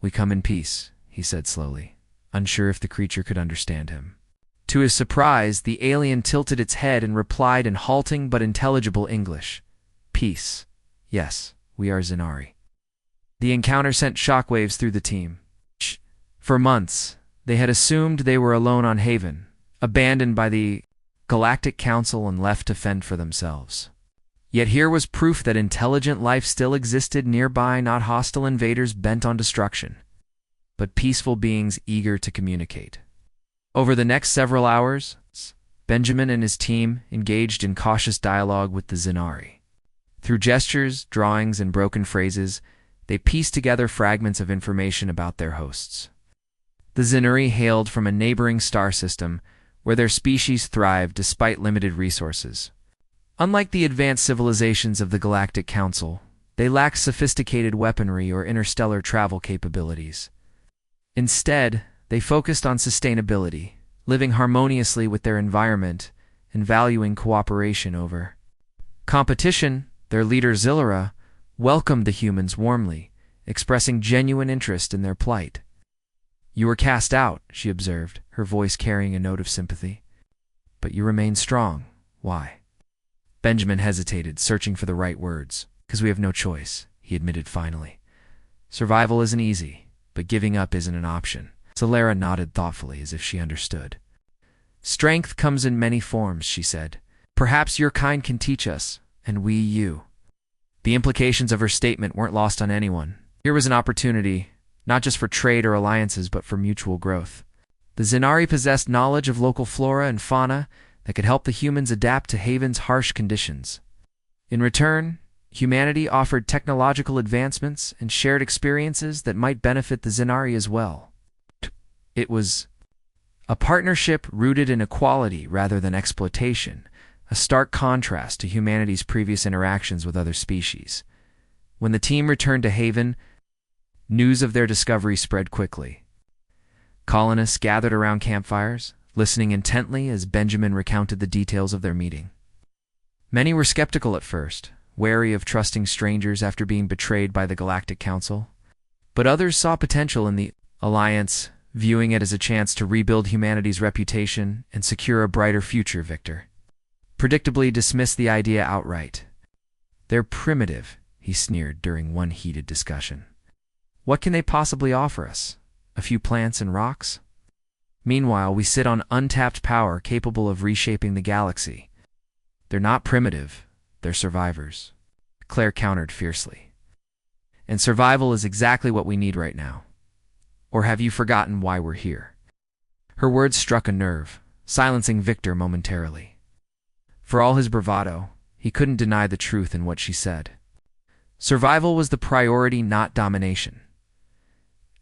[SPEAKER 1] "We come in peace," he said slowly, unsure if the creature could understand him. To his surprise, the alien tilted its head and replied in halting but intelligible English. "Peace. Yes, we are Zenari." The encounter sent shockwaves through the team. For months, they had assumed they were alone on Haven, abandoned by the Galactic Council and left to fend for themselves. Yet here was proof that intelligent life still existed nearby, not hostile invaders bent on destruction, but peaceful beings eager to communicate. Over the next several hours, Benjamin and his team engaged in cautious dialogue with the Zenari. Through gestures, drawings, and broken phrases, they pieced together fragments of information about their hosts. The Zenari hailed from a neighboring star system where their species thrived despite limited resources. Unlike the advanced civilizations of the Galactic Council, they lacked sophisticated weaponry or interstellar travel capabilities. Instead, they focused on sustainability, living harmoniously with their environment and valuing cooperation over competition. Their leader Zillara welcomed the humans warmly, expressing genuine interest in their plight. "You were cast out," she observed, her voice carrying a note of sympathy. "But you remain strong. Why?" Benjamin hesitated, searching for the right words. "Because we have no choice," he admitted finally. "Survival isn't easy, but giving up isn't an option." Zillara nodded thoughtfully, as if she understood. "Strength comes in many forms," she said. "Perhaps your kind can teach us, and we you." The implications of her statement weren't lost on anyone. Here was an opportunity, not just for trade or alliances, but for mutual growth. The Zenari possessed knowledge of local flora and fauna that could help the humans adapt to Haven's harsh conditions. In return, humanity offered technological advancements and shared experiences that might benefit the Zenari as well. It was a partnership rooted in equality rather than exploitation, a stark contrast to humanity's previous interactions with other species. When the team returned to Haven, news of their discovery spread quickly. Colonists gathered around campfires, listening intently as Benjamin recounted the details of their meeting. Many were skeptical at first, wary of trusting strangers after being betrayed by the Galactic Council. But others saw potential in the alliance, viewing it as a chance to rebuild humanity's reputation and secure a brighter future. Victor predictably dismissed the idea outright. "They're primitive," he sneered during one heated discussion. "What can they possibly offer us? A few plants and rocks?" Meanwhile, we sit on untapped power capable of reshaping the galaxy. They're not primitive, they're survivors. Claire countered fiercely. And survival is exactly what we need right now. Or have you forgotten why we're here? Her words struck a nerve, silencing Victor momentarily. For all his bravado, he couldn't deny the truth in what she said. Survival was the priority, not domination.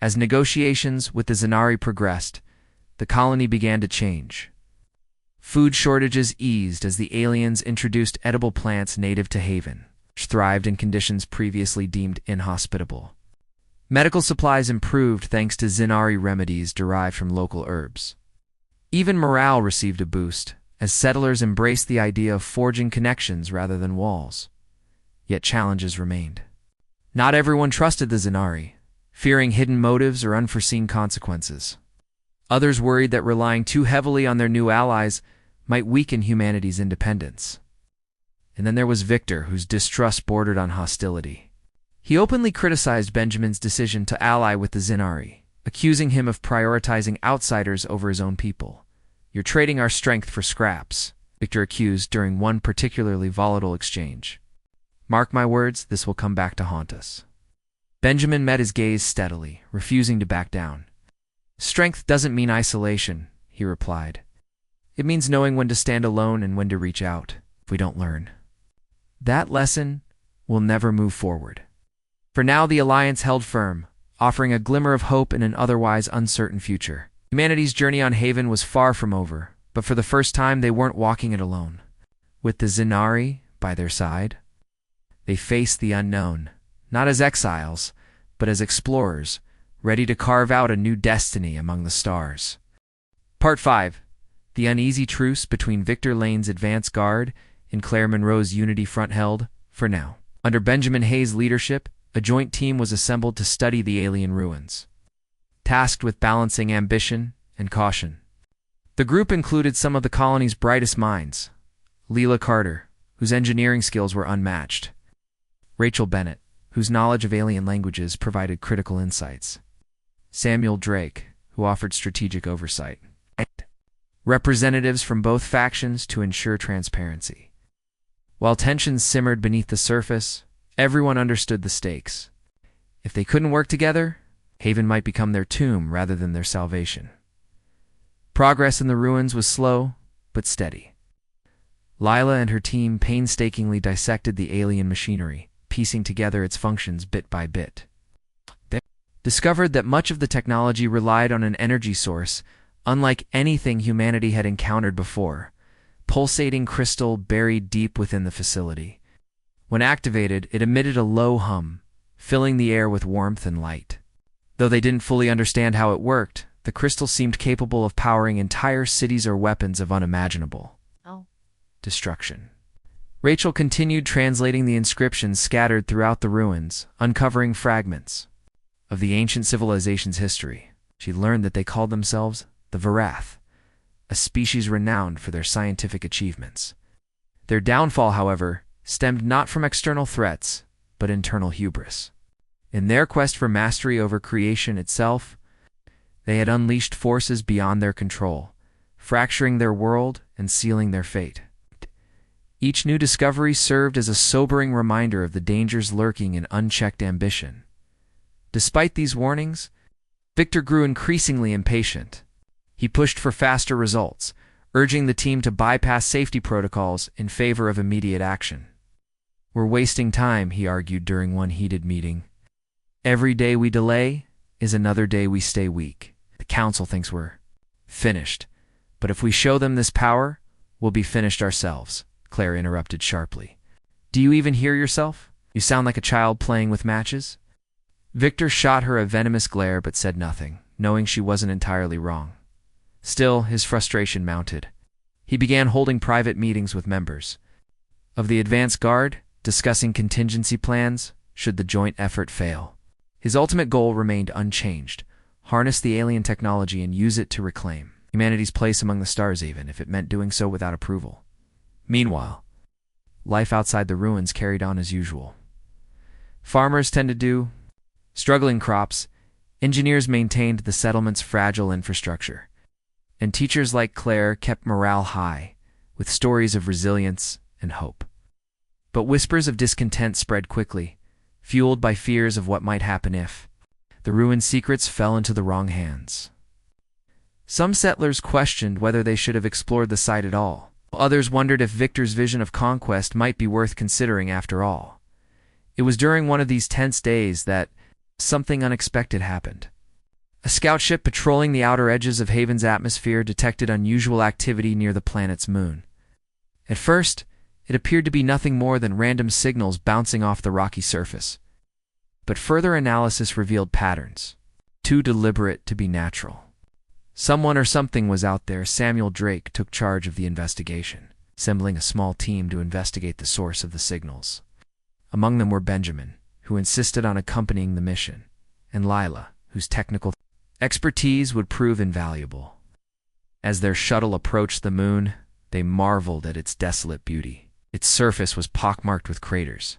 [SPEAKER 1] As negotiations with the Zenari progressed, the colony began to change. Food shortages eased as the aliens introduced edible plants native to Haven, which thrived in conditions previously deemed inhospitable. Medical supplies improved thanks to Zenari remedies derived from local herbs. Even morale received a boost, as settlers embraced the idea of forging connections rather than walls. Yet challenges remained. Not everyone trusted the Zenari, fearing hidden motives or unforeseen consequences. Others worried that relying too heavily on their new allies might weaken humanity's independence. And then there was Victor, whose distrust bordered on hostility. He openly criticized Benjamin's decision to ally with the Zenari, accusing him of prioritizing outsiders over his own people. "You're trading our strength for scraps," Victor accused during one particularly volatile exchange. "Mark my words, this will come back to haunt us." Benjamin met his gaze steadily, refusing to back down. "Strength doesn't mean isolation," he replied. "It means knowing when to stand alone and when to reach out. If we don't learn that lesson, we'll never move forward." For now, the alliance held firm, offering a glimmer of hope in an otherwise uncertain future. Humanity's journey on Haven was far from over, but for the first time they weren't walking it alone. With the Zenari by their side, they faced the unknown, not as exiles, but as explorers, ready to carve out a new destiny among the stars. Part 5. The uneasy truce between Victor Lane's advance guard and Claire Monroe's Unity Front held, for now. Under Benjamin Hayes' leadership, a joint team was assembled to study the alien ruins, tasked with balancing ambition and caution. The group included some of the colony's brightest minds: Leela Carter, whose engineering skills were unmatched; Rachel Bennett, whose knowledge of alien languages provided critical insights; Samuel Drake, who offered strategic oversight; and representatives from both factions to ensure transparency. While tensions simmered beneath the surface, everyone understood the stakes. If they couldn't work together, Haven might become their tomb rather than their salvation. Progress in the ruins was slow, but steady. Lila and her team painstakingly dissected the alien machinery, piecing together its functions bit by bit. They discovered that much of the technology relied on an energy source unlike anything humanity had encountered before, pulsating crystal buried deep within the facility. When activated, it emitted a low hum, filling the air with warmth and light. Though they didn't fully understand how it worked, the crystal seemed capable of powering entire cities or weapons of unimaginable destruction. Rachel continued translating the inscriptions scattered throughout the ruins, uncovering fragments of the ancient civilization's history. She learned that they called themselves the Varath, a species renowned for their scientific achievements. Their downfall, however, stemmed not from external threats, but internal hubris. In their quest for mastery over creation itself, they had unleashed forces beyond their control, fracturing their world and sealing their fate. Each new discovery served as a sobering reminder of the dangers lurking in unchecked ambition. Despite these warnings, Victor grew increasingly impatient. He pushed for faster results, urging the team to bypass safety protocols in favor of immediate action. "We're wasting time," he argued during one heated meeting. "Every day we delay is another day we stay weak. The council thinks we're finished, but if we show them this power, we'll be finished ourselves," Claire interrupted sharply. "Do you even hear yourself? You sound like a child playing with matches." Victor shot her a venomous glare but said nothing, knowing she wasn't entirely wrong. Still, his frustration mounted. He began holding private meetings with members of the advance guard, discussing contingency plans should the joint effort fail. His ultimate goal remained unchanged: harness the alien technology and use it to reclaim humanity's place among the stars, even if it meant doing so without approval. Meanwhile, life outside the ruins carried on as usual. Farmers tended to struggling crops, engineers maintained the settlement's fragile infrastructure, and teachers like Claire kept morale high, with stories of resilience and hope. But whispers of discontent spread quickly, fueled by fears of what might happen if the ruined secrets fell into the wrong hands. Some settlers questioned whether they should have explored the site at all. Others wondered if Victor's vision of conquest might be worth considering after all. It was during one of these tense days that something unexpected happened. A scout ship patrolling the outer edges of Haven's atmosphere detected unusual activity near the planet's moon. At first, it appeared to be nothing more than random signals bouncing off the rocky surface. But further analysis revealed patterns, too deliberate to be natural. Someone or something was out there. Samuel Drake took charge of the investigation, assembling a small team to investigate the source of the signals. Among them were Benjamin, who insisted on accompanying the mission, and Lila, whose technical expertise would prove invaluable. As their shuttle approached the moon, they marveled at its desolate beauty. Its surface was pockmarked with craters,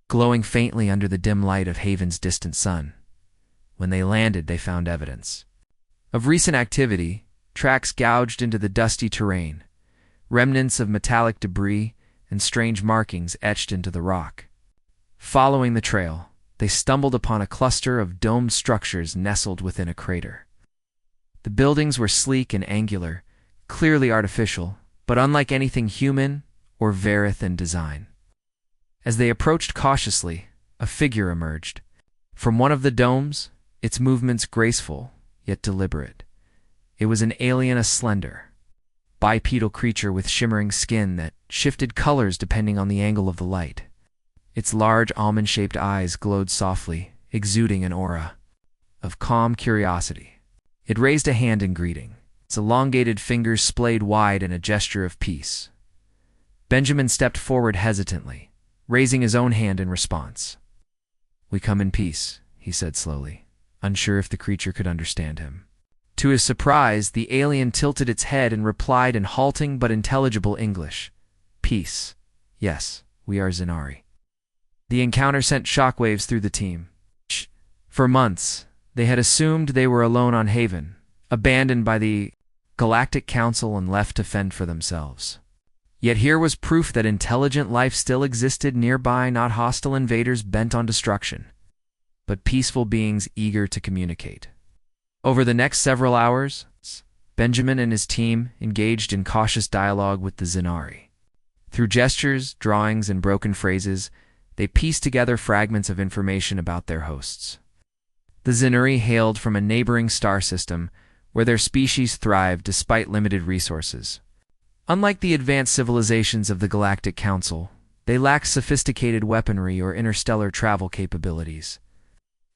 [SPEAKER 1] glowing faintly under the dim light of Haven's distant sun. When they landed, they found evidence of recent activity, tracks gouged into the dusty terrain, remnants of metallic debris, and strange markings etched into the rock. Following the trail, they stumbled upon a cluster of domed structures nestled within a crater. The buildings were sleek and angular, clearly artificial, but unlike anything human or Verith in design. As they approached cautiously, a figure emerged. From one of the domes, its movements graceful, yet deliberate. It was an alien, a slender, bipedal creature with shimmering skin that shifted colors depending on the angle of the light. Its large almond-shaped eyes glowed softly, exuding an aura of calm curiosity. It raised a hand in greeting, its elongated fingers splayed wide in a gesture of peace. Benjamin stepped forward hesitantly, raising his own hand in response. "We come in peace," he said slowly, unsure if the creature could understand him. To his surprise, the alien tilted its head and replied in halting but intelligible English. "Peace. Yes, we are Zenari." The encounter sent shockwaves through the team. For months, they had assumed they were alone on Haven, abandoned by the Galactic Council and left to fend for themselves. Yet here was proof that intelligent life still existed nearby, not hostile invaders bent on destruction, but peaceful beings eager to communicate. Over the next several hours, Benjamin and his team engaged in cautious dialogue with the Zenari. Through gestures, drawings, and broken phrases, they pieced together fragments of information about their hosts. The Zenari hailed from a neighboring star system where their species thrived despite limited resources. Unlike the advanced civilizations of the Galactic Council, they lacked sophisticated weaponry or interstellar travel capabilities.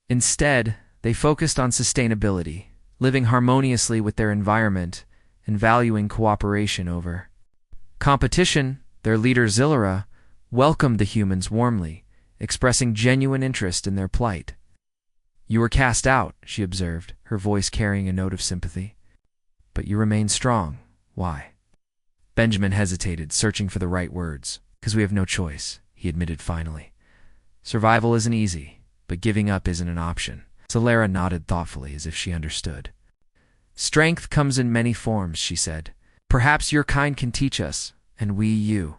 [SPEAKER 1] Instead, they focused on sustainability, living harmoniously with their environment and valuing cooperation over competition. Their leader Zillara welcomed the humans warmly, expressing genuine interest in their plight. "You were cast out," she observed, her voice carrying a note of sympathy. "But you remain strong. Why?" Benjamin hesitated, searching for the right words. "Because we have no choice," he admitted finally. "Survival isn't easy, but giving up isn't an option." Zillara nodded thoughtfully, as if she understood. "Strength comes in many forms," she said. "Perhaps your kind can teach us, and we you."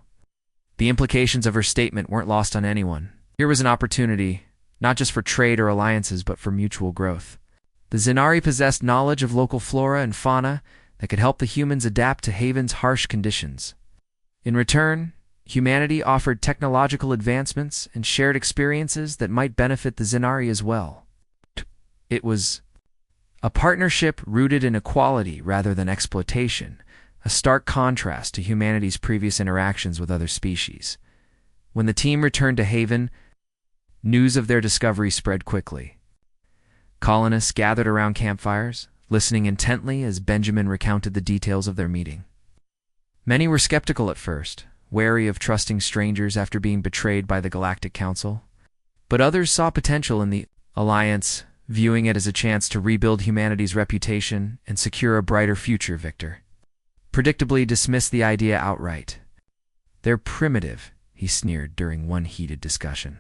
[SPEAKER 1] The implications of her statement weren't lost on anyone. Here was an opportunity, not just for trade or alliances, but for mutual growth. The Zenari possessed knowledge of local flora and fauna that could help the humans adapt to Haven's harsh conditions. In return, humanity offered technological advancements and shared experiences that might benefit the Zenari as well. It was a partnership rooted in equality rather than exploitation, a stark contrast to humanity's previous interactions with other species. When the team returned to Haven, news of their discovery spread quickly. Colonists gathered around campfires, listening intently as Benjamin recounted the details of their meeting. Many were skeptical at first, wary of trusting strangers after being betrayed by the Galactic Council. But others saw potential in the alliance, viewing it as a chance to rebuild humanity's reputation and secure a brighter future. Victor predictably dismissed the idea outright. "They're primitive," he sneered during one heated discussion.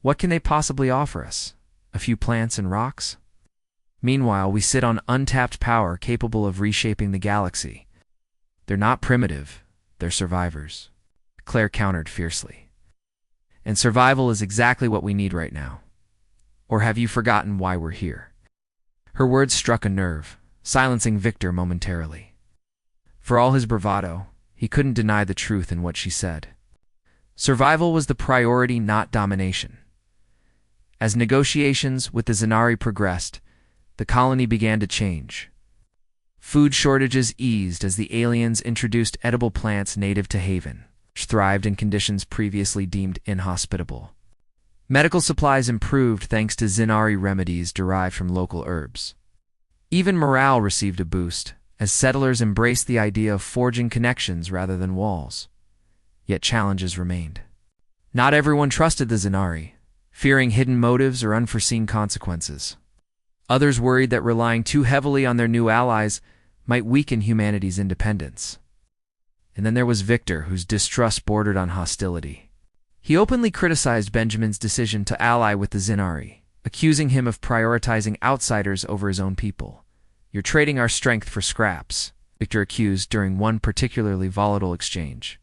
[SPEAKER 1] "What can they possibly offer us? A few plants and rocks?" Meanwhile, we sit on untapped power capable of reshaping the galaxy. They're not primitive, they're survivors, Claire countered fiercely. And survival is exactly what we need right now. Or have you forgotten why we're here? Her words struck a nerve, silencing Victor momentarily. For all his bravado, he couldn't deny the truth in what she said. Survival was the priority, not domination. As negotiations with the Zenari progressed, the colony began to change. Food shortages eased as the aliens introduced edible plants native to Haven, which thrived in conditions previously deemed inhospitable. Medical supplies improved thanks to Zenari remedies derived from local herbs. Even morale received a boost, as settlers embraced the idea of forging connections rather than walls. Yet challenges remained. Not everyone trusted the Zenari, fearing hidden motives or unforeseen consequences. Others worried that relying too heavily on their new allies might weaken humanity's independence. And then there was Victor, whose distrust bordered on hostility. He openly criticized Benjamin's decision to ally with the Zenari, accusing him of prioritizing outsiders over his own people. "You're trading our strength for scraps," Victor accused during one particularly volatile exchange.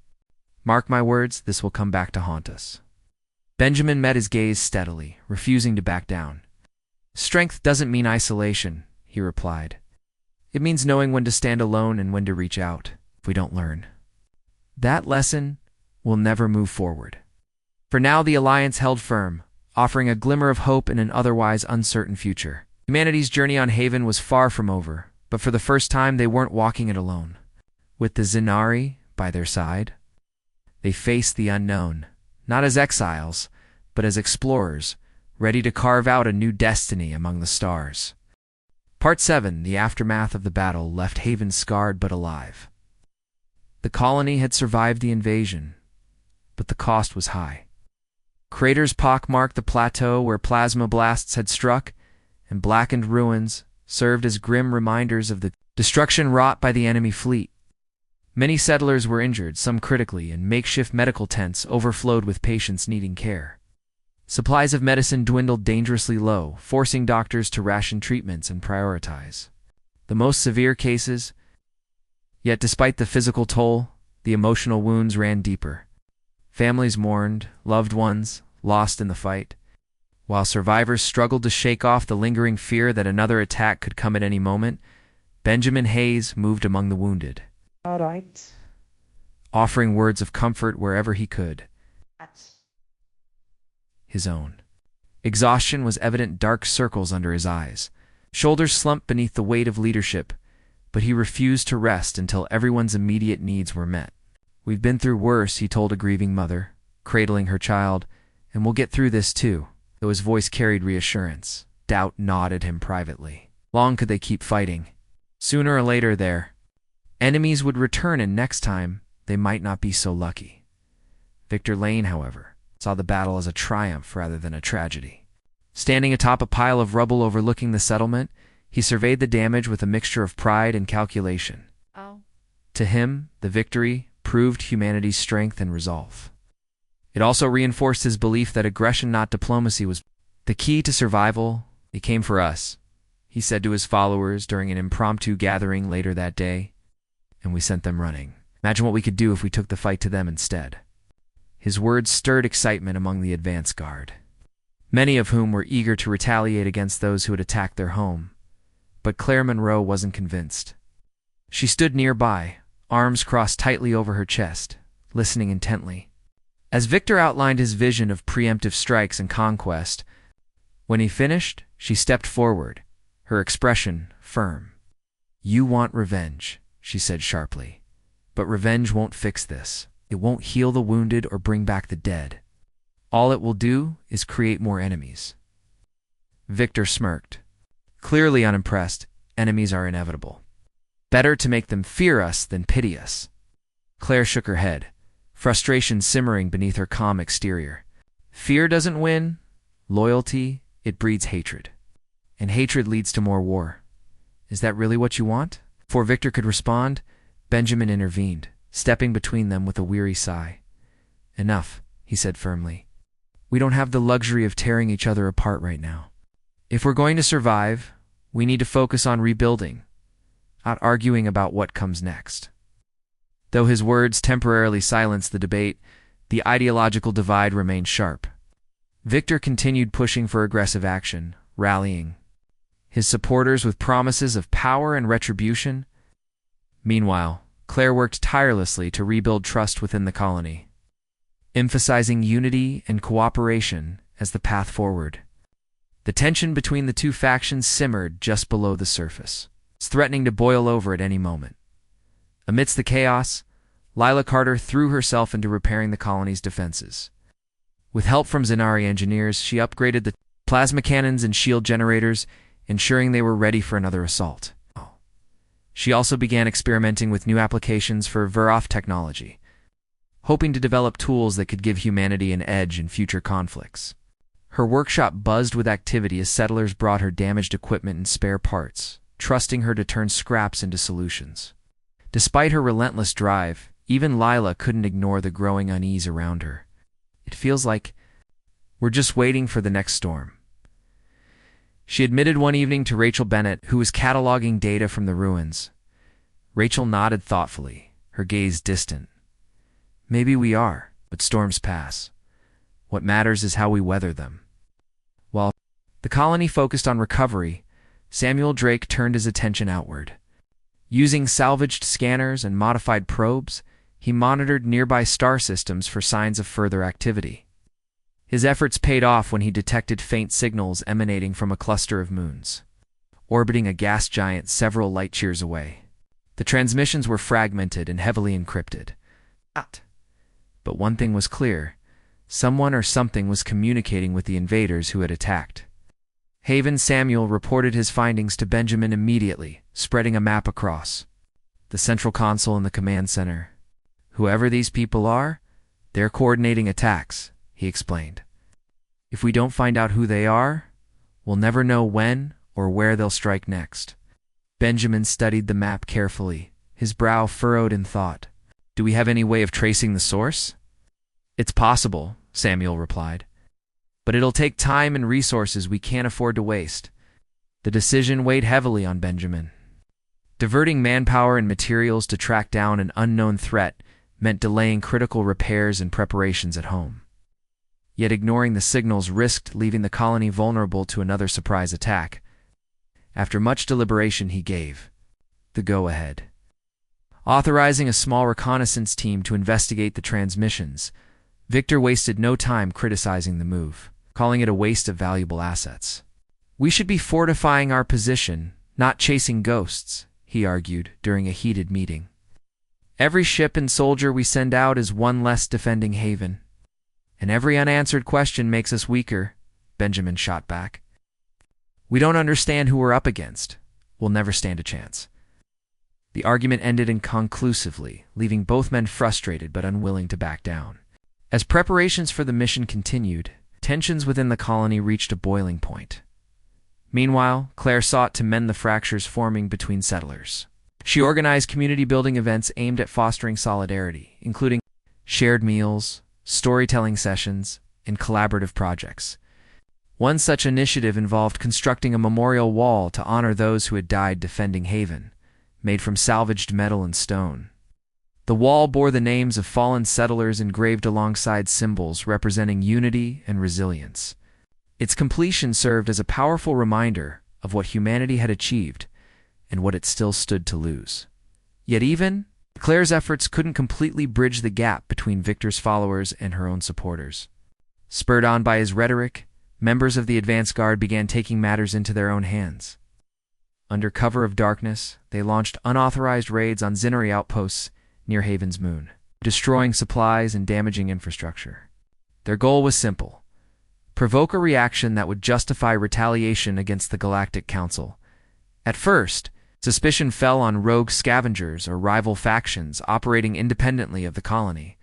[SPEAKER 1] "Mark my words, this will come back to haunt us." Benjamin met his gaze steadily, refusing to back down. "Strength doesn't mean isolation," he replied. "It means knowing when to stand alone and when to reach out. If we don't learn that lesson, we'll never move forward." For now, the alliance held firm, offering a glimmer of hope in an otherwise uncertain future. Humanity's journey on Haven was far from over, but for the first time they weren't walking it alone. With the Zenari by their side, they faced the unknown, not as exiles, but as explorers, ready to carve out a new destiny among the stars. Part 7, the aftermath of the battle, left Haven scarred but alive. The colony had survived the invasion, but the cost was high. Craters pockmarked the plateau where plasma blasts had struck, and blackened ruins served as grim reminders of the destruction wrought by the enemy fleet. Many settlers were injured, some critically, and makeshift medical tents overflowed with patients needing care. Supplies of medicine dwindled dangerously low, forcing doctors to ration treatments and prioritize the most severe cases. Yet despite the physical toll, the emotional wounds ran deeper. Families mourned, loved ones lost in the fight, while survivors struggled to shake off the lingering fear that another attack could come at any moment. Benjamin Hayes moved among the wounded.
[SPEAKER 2] "All right."
[SPEAKER 1] Offering words of comfort wherever he could. His own exhaustion was evident, dark circles under his eyes. Shoulders slumped beneath the weight of leadership, but he refused to rest until everyone's immediate needs were met. "We've been through worse," he told a grieving mother, cradling her child, "and we'll get through this too." Though his voice carried reassurance, doubt gnawed at him privately. Long could they keep fighting? Sooner or later their enemies would return, and next time they might not be so lucky. Victor Lane, however, saw the battle as a triumph rather than a tragedy. Standing atop a pile of rubble overlooking the settlement, he surveyed the damage with a mixture of pride and calculation. To him, the victory proved humanity's strength and resolve. It also reinforced his belief that aggression, not diplomacy, was the key to survival. "They came for us," he said to his followers during an impromptu gathering later that day, "and we sent them running. Imagine what we could do if we took the fight to them instead." His words stirred excitement among the advance guard, many of whom were eager to retaliate against those who had attacked their home. But Claire Monroe wasn't convinced. She stood nearby, arms crossed tightly over her chest, listening intently. As Victor outlined his vision of preemptive strikes and conquest, when he finished, she stepped forward, her expression firm. "You want revenge," she said sharply. "But revenge won't fix this. It won't heal the wounded or bring back the dead. All it will do is create more enemies." Victor smirked. Clearly unimpressed, enemies are inevitable. Better to make them fear us than pity us. Claire shook her head, frustration simmering beneath her calm exterior. "Fear doesn't win. Loyalty, it breeds hatred. And hatred leads to more war. Is that really what you want?" Before Victor could respond, Benjamin intervened, stepping between them with a weary sigh. "Enough," he said firmly. "We don't have the luxury of tearing each other apart right now. If we're going to survive, We need to focus on rebuilding, not arguing about what comes next. Though his words temporarily silenced the debate, the ideological divide remained sharp. Victor continued pushing for aggressive action, rallying his supporters with promises of power and retribution. Meanwhile, Claire worked tirelessly to rebuild trust within the colony, emphasizing unity and cooperation as the path forward. The tension between the two factions simmered just below the surface, threatening to boil over at any moment. Amidst the chaos, Lila Carter threw herself into repairing the colony's defenses. With help from Zenari engineers, she upgraded the plasma cannons and shield generators, ensuring they were ready for another assault. She also began experimenting with new applications for Veroth technology, hoping to develop tools that could give humanity an edge in future conflicts. Her workshop buzzed with activity as settlers brought her damaged equipment and spare parts, trusting her to turn scraps into solutions. Despite her relentless drive, even Lila couldn't ignore the growing unease around her. It feels like we're just waiting for the next storm, she admitted one evening to Rachel Bennett, who was cataloging data from the ruins. Rachel nodded thoughtfully, her gaze distant. Maybe we are, but storms pass. What matters is how we weather them. While the colony focused on recovery, Samuel Drake turned his attention outward. Using salvaged scanners and modified probes, he monitored nearby star systems for signs of further activity. His efforts paid off when he detected faint signals emanating from a cluster of moons, orbiting a gas giant several light-years away. The transmissions were fragmented and heavily encrypted. But one thing was clear: someone or something was communicating with the invaders who had attacked. Haven Samuel reported his findings to Benjamin immediately, spreading a map across the central console in the command center. Whoever these people are, they're coordinating attacks, he explained. If we don't find out who they are, we'll never know when or where they'll strike next. Benjamin studied the map carefully, his brow furrowed in thought. Do we have any way of tracing the source? It's possible, Samuel replied. But it'll take time and resources we can't afford to waste. The decision weighed heavily on Benjamin. Diverting manpower and materials to track down an unknown threat meant delaying critical repairs and preparations at home. Yet ignoring the signals risked leaving the colony vulnerable to another surprise attack. After much deliberation, he gave the go-ahead, authorizing a small reconnaissance team to investigate the transmissions. Victor wasted no time criticizing the move, calling it a waste of valuable assets. We should be fortifying our position, not chasing ghosts, he argued during a heated meeting. Every ship and soldier we send out is one less defending Haven. And every unanswered question makes us weaker, Benjamin shot back. We don't understand who we're up against. We'll never stand a chance. The argument ended inconclusively, leaving both men frustrated but unwilling to back down. As preparations for the mission continued, tensions within the colony reached a boiling point. Meanwhile, Claire sought to mend the fractures forming between settlers. She organized community-building events aimed at fostering solidarity, including shared meals, storytelling sessions, and collaborative projects. One such initiative involved constructing a memorial wall to honor those who had died defending Haven, made from salvaged metal and stone. The wall bore the names of fallen settlers engraved alongside symbols representing unity and resilience. Its completion served as a powerful reminder of what humanity had achieved and what it still stood to lose. Yet even Claire's efforts couldn't completely bridge the gap between Victor's followers and her own supporters. Spurred on by his rhetoric, members of the advance guard began taking matters into their own hands. Under cover of darkness, they launched unauthorized raids on Zinari outposts near Haven's moon, destroying supplies and damaging infrastructure. Their goal was simple: provoke a reaction that would justify retaliation against the Galactic Council. At first, suspicion fell on rogue scavengers or rival factions operating independently of the colony.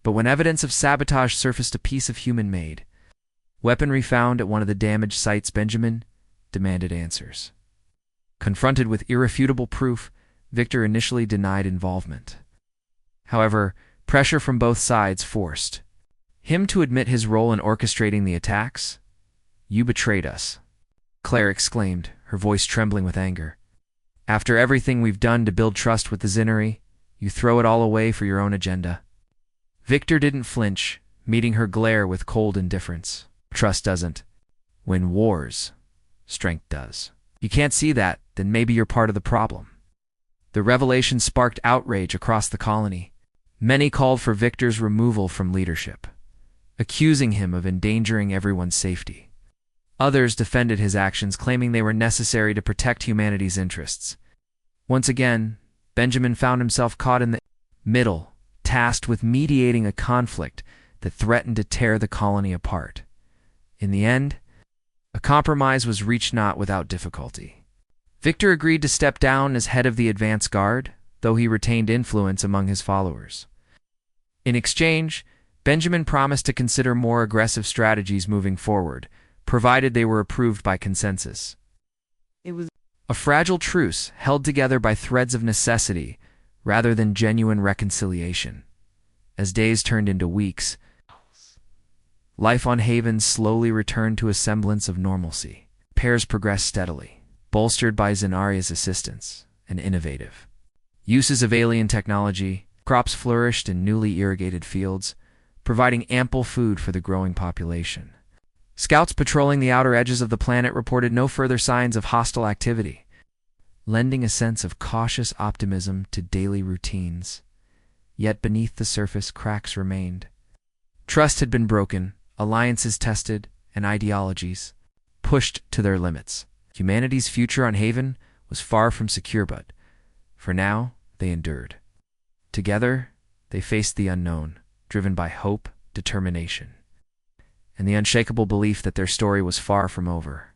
[SPEAKER 1] But when evidence of sabotage surfaced a piece of human-made weaponry found at one of the damaged sites, Benjamin demanded answers. Confronted with irrefutable proof, Victor initially denied involvement. However, pressure from both sides forced him to admit his role in orchestrating the attacks. You betrayed us, Claire exclaimed, her voice trembling with anger. After everything we've done to build trust with the Zinnery, you throw it all away for your own agenda. Victor didn't flinch, meeting her glare with cold indifference. Trust doesn't win wars. Strength does. You can't see that, then maybe you're part of the problem. The revelation sparked outrage across the colony. Many called for Victor's removal from leadership, accusing him of endangering everyone's safety. Others defended his actions, claiming they were necessary to protect humanity's interests. Once again, Benjamin found himself caught in the middle, tasked with mediating a conflict that threatened to tear the colony apart. In the end, a compromise was reached not without difficulty. Victor agreed to step down as head of the advance guard, though he retained influence among his followers. In exchange, Benjamin promised to consider more aggressive strategies moving forward, provided they were approved by consensus. It was a fragile truce held together by threads of necessity rather than genuine reconciliation. As days turned into weeks, life on Haven slowly returned to a semblance of normalcy. Pairs progressed steadily, bolstered by Zenaria's assistance and innovative uses of alien technology. Crops flourished in newly irrigated fields, providing ample food for the growing population. Scouts patrolling the outer edges of the planet reported no further signs of hostile activity, lending a sense of cautious optimism to daily routines. Yet beneath the surface, cracks remained. Trust had been broken, alliances tested, and ideologies pushed to their limits. Humanity's future on Haven was far from secure, but for now, they endured. Together, they faced the unknown, driven by hope, determination, and the unshakable belief that their story was far from over.